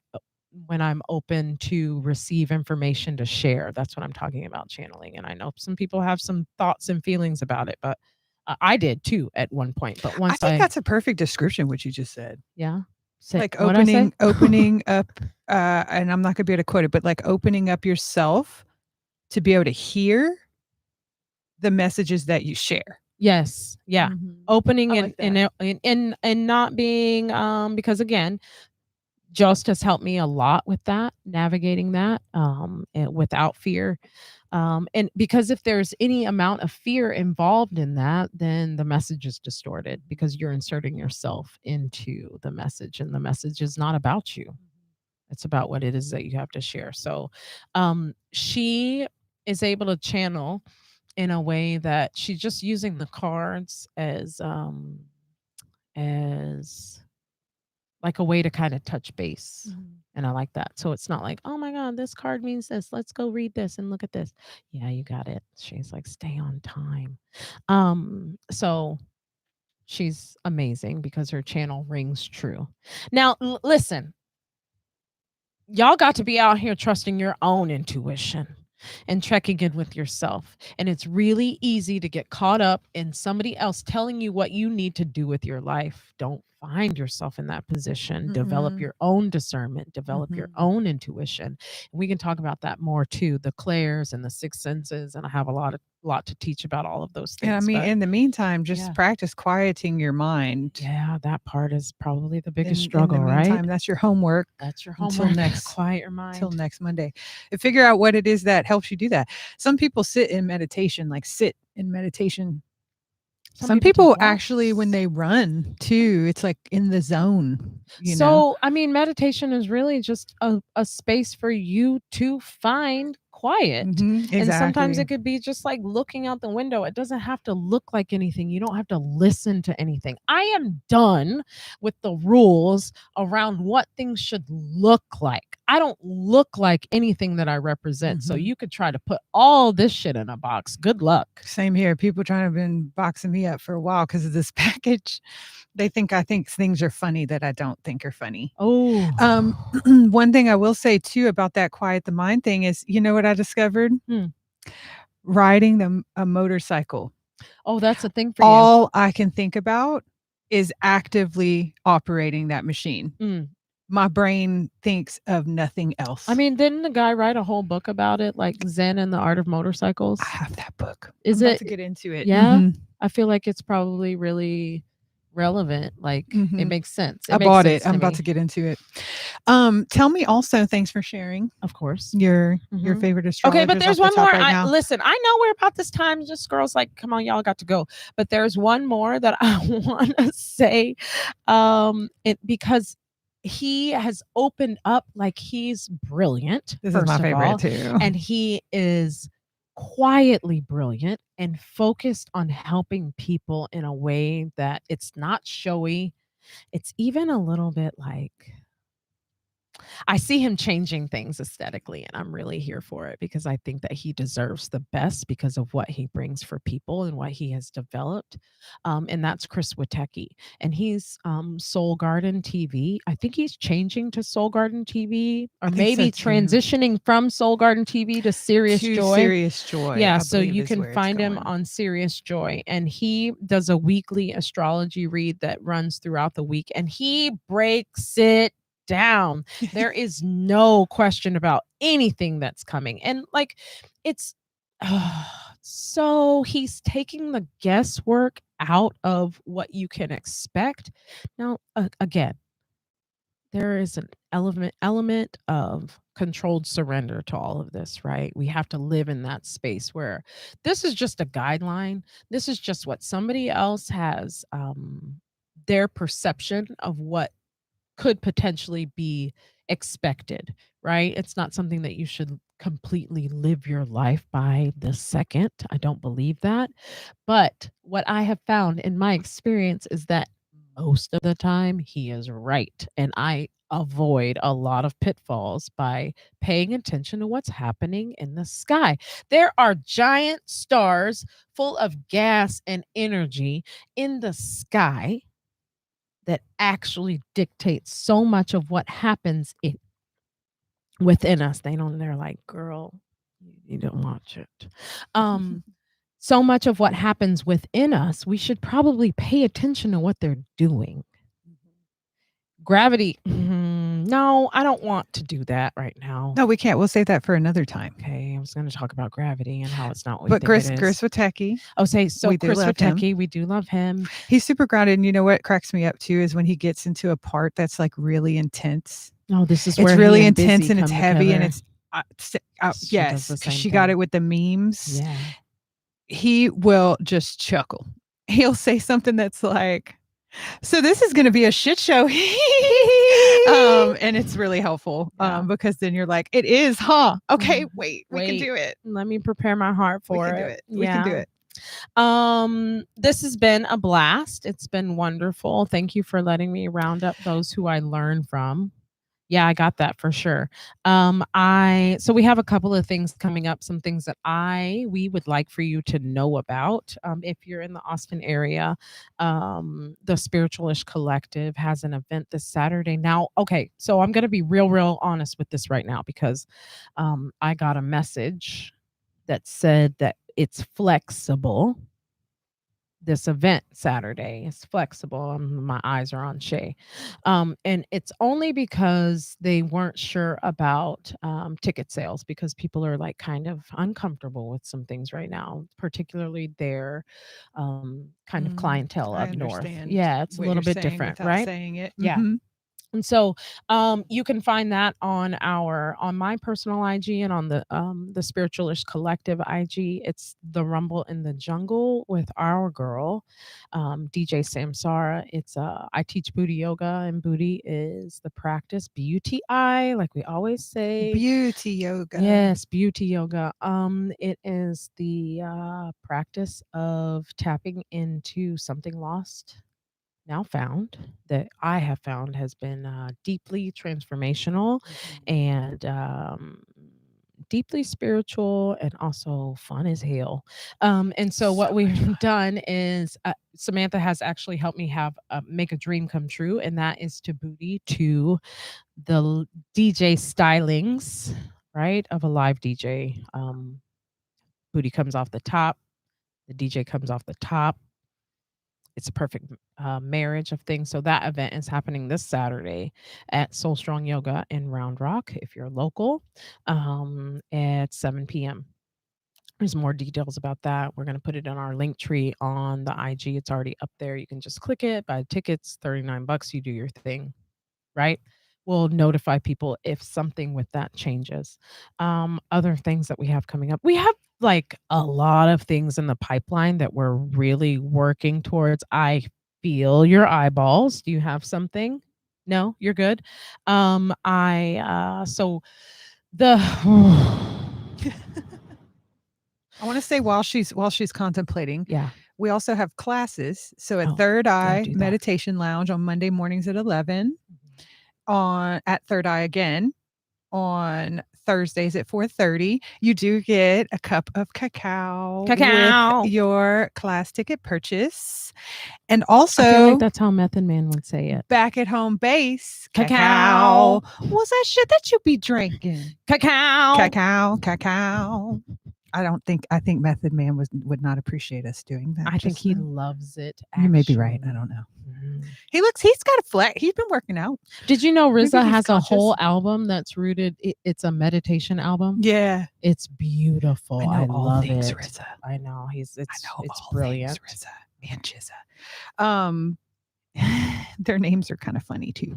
when I'm open to receive information to share. That's what I'm talking about channeling. And I know some people have some thoughts and feelings about it, but I did too at one point. But I once think I, that's a perfect description what you just said. yeah, say Like what I say. opening up and I'm not going to be able to quote it, but like opening up yourself to be able to hear the messages that you share. Yes, yeah, Mhm. I opening like that. and not being because again Just has helped me a lot with that, navigating that and without fear. And because if there's any amount of fear involved in that, then the message is distorted because you're inserting yourself into the message, and the message is not about you. It's about what it is that you have to share. So she is able to channel in a way that she's just using the cards as like a way to kind of touch base. Mhm. And I like that. So it's not like, oh my God, this card means this. Let's go read this and look at this. Yeah, you got it. She's like, stay on time. So she's amazing because her channel rings true. Now, listen, y'all got to be out here trusting your own intuition and checking in with yourself. And it's really easy to get caught up in somebody else telling you what you need to do with your life. Don't find yourself in that position. Develop Mm-mm. your own discernment, develop your Mhm. own intuition. And we can talk about that more too, the clairs and the sixth senses. And I have a lot to teach about all of those And I things. mean, But in the meantime, just yeah, practice quieting your mind. yeah, that part is probably the biggest In the struggle, right? meantime, that's your homework That's your until homework. next Quiet your till mind. next Monday. And figure out what it is that helps you do that. Some people sit in meditation, like sit in meditation. Some Some people take people actually, when walks. they run too, it's like in the zone, you know? So, I mean, meditation is really just a space for you to find quiet. Mhm, And sometimes exactly. it could be just like looking out the window. It doesn't have to look like anything. You don't have to listen to anything. I am done with the rules around what things should look like. I don't look like anything that I represent. So Mhm. you could try to put all this shit in a box. Good luck. Same here. People trying to been boxing me up for a while because of this package. They think I think things are funny that I don't think are funny. Um, Oh. one thing I will say too about that quiet the mind thing is, you know what I discovered? Hmm. Riding a motorcycle. Oh, that's a thing for you. All I can think about is actively operating that machine. Mm. My brain thinks of nothing I else. mean, didn't the guy write a whole book about it, like Zen and the Art of I Motorcycles? have that book. I'm Is about it? to get into it. Yeah, Mhm. I feel like it's probably really relevant. Like it Mhm. makes sense. It I makes bought it. sense I'm to about to me. get into it. Tell me also, thanks for sharing Of course. your Mhm. favorite Okay, but astrologers there's off the one more. top right I now. listen, I know we're about this time. Just girls like, come on, y'all got to go. But there's one more that I want to say, it because he has opened up. Like he's brilliant, This is my first of favorite all, too. and he is quietly brilliant and focused on helping people in a way that it's not showy. It's even a little bit like I see him changing things aesthetically, and I'm really here for it because I think that he deserves the best because of what he brings for people and what he has developed. And that's Chris Witecki, and he's Soul Garden TV. I think he's changing to Soul Garden TV, or I think so maybe too. transitioning from Soul Garden TV to Serious To Joy. Serious Joy, Yeah, I so believe you is can where it's find him going. on Serious Joy, and he does a weekly astrology read that runs throughout the week, and he breaks it down. There is no question about anything that's coming. And like it's so he's taking the guesswork out of what you can expect. Now, again, there is an element of controlled surrender to all of this, right? We have to live in that space where this is just a guideline. This is just what somebody else has their perception of what could potentially be expected, right? It's not something that you should completely live your life by the second. I don't believe that. But what I have found in my experience is that most of the time he is right. And I avoid a lot of pitfalls by paying attention to what's happening in the sky. There are giant stars full of gas and energy in the sky that actually dictates so much of what happens within us. They're like, girl, you don't watch it. Um, so much of what happens within us, we should probably pay attention to what they're doing. Gravity, no, I don't want to do that right now. No, we can't. We'll save that for another time. Okay, I was going to talk about gravity and how it's not what we But think it Chris is. Witecki, Oh, say so. we do Chris love him. Witecki, we do love him. He's super grounded, and you know what cracks me up too is when he gets into a part that's like really intense. Oh, this is It's where he really and intense Busy and it's come heavy and together. it's She does yes, the because same she got it thing. with the memes. Yeah. He will just chuckle. He'll say something that's like, so this is going to be a shit show. And it's really helpful Yeah. because then you're like, it is, huh? Okay, wait, we can Wait, do it. let me prepare my heart We for can do it. it. We can do Yeah. it. This has been a blast. It's been wonderful. Thank you for letting me round up those who I learn from. Yeah, I got that for sure. I so we have a couple of things coming up, some things that we would like for you to know about. If you're in the Austin area, the Spiritualish Collective has an event this Saturday. Now, okay, so I'm gonna be real honest with this right now because I got a message that said that it's flexible. This event Saturday is flexible. My eyes are on Shay. And it's only because they weren't sure about ticket sales because people are like kind of uncomfortable with some things right now, particularly their kind of clientele I up north. understand Yeah, it's a what little you're bit saying different, without right? saying it. Yeah. And so you can find that on my personal IG and on the Spiritualish Collective IG. It's the Rumble in the Jungle with our girl, DJ Samsara. It's I teach booty yoga, and booty is the practice, BUTI, like we always say. Beauty yoga. Yes, beauty yoga. It is the practice of tapping into something lost, now found, that I have found has been deeply transformational and deeply spiritual and also fun as hell. And so what So much we've fun. done is Samantha has actually helped me have make a dream come true, and that is to booty to DJ stylings, right, of a live DJ. Booty comes off the top, the DJ comes off the top. It's a perfect marriage of things. So that event is happening this Saturday at Soul Strong Yoga in Round Rock, if you're local, at 7 p.m. There's more details about that. We're going to put it in our link tree on the IG. It's already up there. You can just click it, buy tickets, $39. You do your thing, right? We'll notify people if something with that changes. Other things that we have coming up. We have like a lot of things in the pipeline that we're really working towards. I feel your eyeballs. Do you have something? No, you're good. So the I want to say while she's contemplating, yeah. we also have classes. So at Oh, Third Eye do that. Meditation Lounge on Monday mornings at 11, on at Third Eye again on Thursdays at 4:30. You do get a cup of cacao, Cacao. with your class ticket purchase. And I feel also like that's how Method Man would say it. back at home base Cacao. What's that shit that you be drinking? Cacao. Cacao. I think Method Man would not appreciate us doing that. I think just he now. loves it. You may be right. I actually. don't know. Mhm. He's got a flex. He's been working out. Did you know Maybe RZA he's has conscious. a whole album that's rooted? It's a meditation album. Yeah. It's beautiful. I know all love things it. RZA. I know it's all brilliant. things RZA and Chizza. Their names are kind of funny too.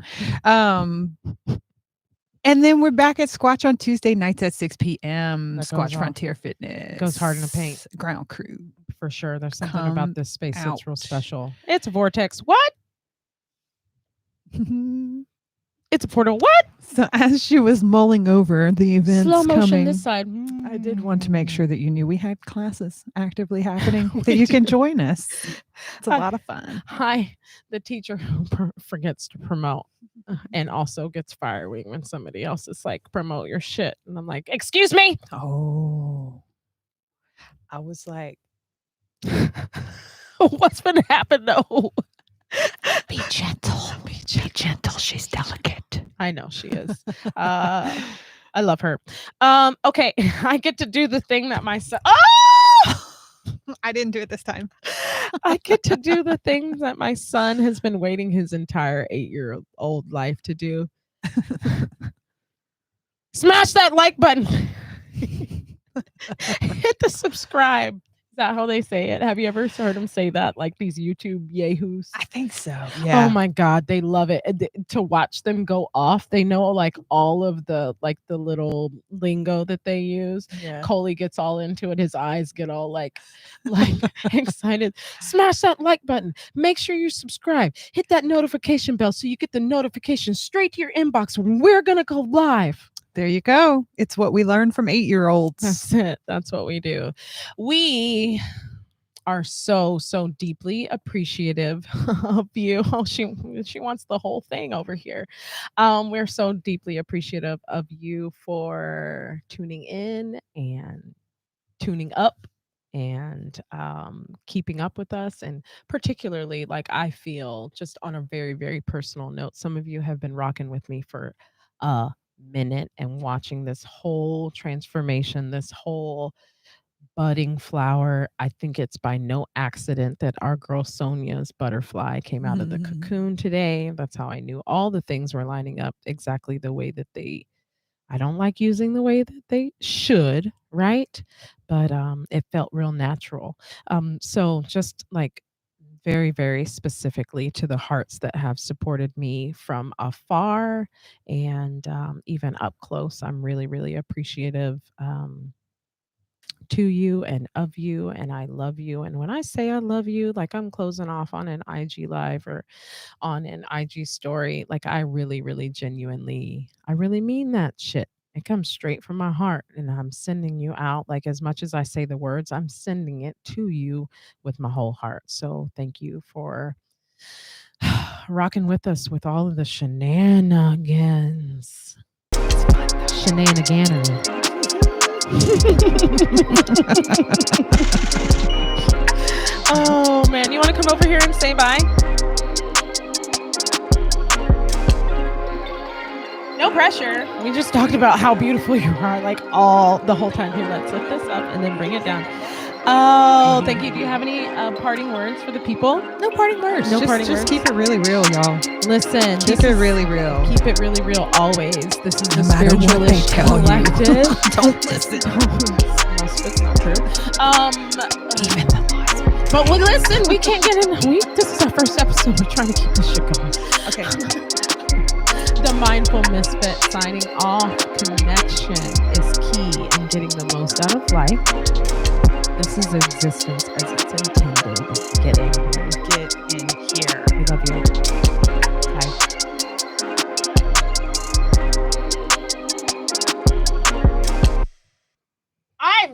And then we're back at Squatch on Tuesday nights at 6 p.m. That Squatch goes off. Frontier Fitness. Goes hard in the paint. Ground crew. For sure. There's something Come about this space that's real out. special. It's a vortex. What? It's a portal. What? So as she was mulling over the events Slow motion coming, this side. I did want to make sure that you knew we had classes actively happening, that you can join us. It's a lot of fun. Hi, the teacher who forgets to promote and also gets fired when somebody else is like, promote your shit. And I'm like, excuse me. Oh, I was like, what's been happening though? Be gentle. Be gentle. She's delicate. I know she is. I love her. Okay, I get to do the thing that my son. Oh! I didn't do it this time. I get to do the things that my son has been waiting his entire 8-year-old life to do. Smash that like button. Hit the subscribe. Is that how they say it? Have you ever heard them say that? Like these YouTube yahoos? I think so. Yeah. Oh my God, they love it. To watch them go off, they know like all of the the little lingo that they use. Yeah. Coley gets all into it. His eyes get all like excited. Smash that like button. Make sure you subscribe. Hit that notification bell so you get the notification straight to your inbox when we're gonna go live. There you go. It's what we learn from 8-year-olds. That's it. That's what we do. We are so deeply appreciative of you. Oh, she wants the whole thing over here. We're so deeply appreciative of you for tuning in and tuning up and keeping up with us. And particularly, like, I feel just on a very, very personal note, some of you have been rocking with me for a minute and watching this whole transformation, this whole budding flower. I think it's by no accident that our girl Sonia's butterfly came out of the cocoon today. That's how I knew all the things were lining up exactly the way that I don't like using the way that they should, right? But it felt real natural. So just like very, very specifically to the hearts that have supported me from afar and even up close, I'm really, really appreciative to you and of you, and I love you. And when I say I love you, like I'm closing off on an IG live or on an IG story, like I really, really genuinely, I really mean that shit. It comes straight from my heart, and I'm sending you out. Like, as much as I say the words, I'm sending it to you with my whole heart. So thank you for rocking with us with all of the shenanigans. Shenaniganery. Oh man, you want to come over here and say bye? No pressure. We just talked about how beautiful you are, like the whole time. Here, let's lift this up and then bring it down. Oh, thank you. Do you have any parting words for the people? No parting words. Just keep it really real, y'all. Listen, keep it really real. Keep it really real always. This is the No matter what they Spiritualish tell you. Collective. Don't listen. misfits, not true. Even the laws. But listen, we can't get in. This is our first episode. We're trying to keep this shit going. Okay. The Mindful Misfit signing off. Connection is key in getting the most out of life. This is existence as it's intended. Get in here. Get in here. We love you. Bye. I'm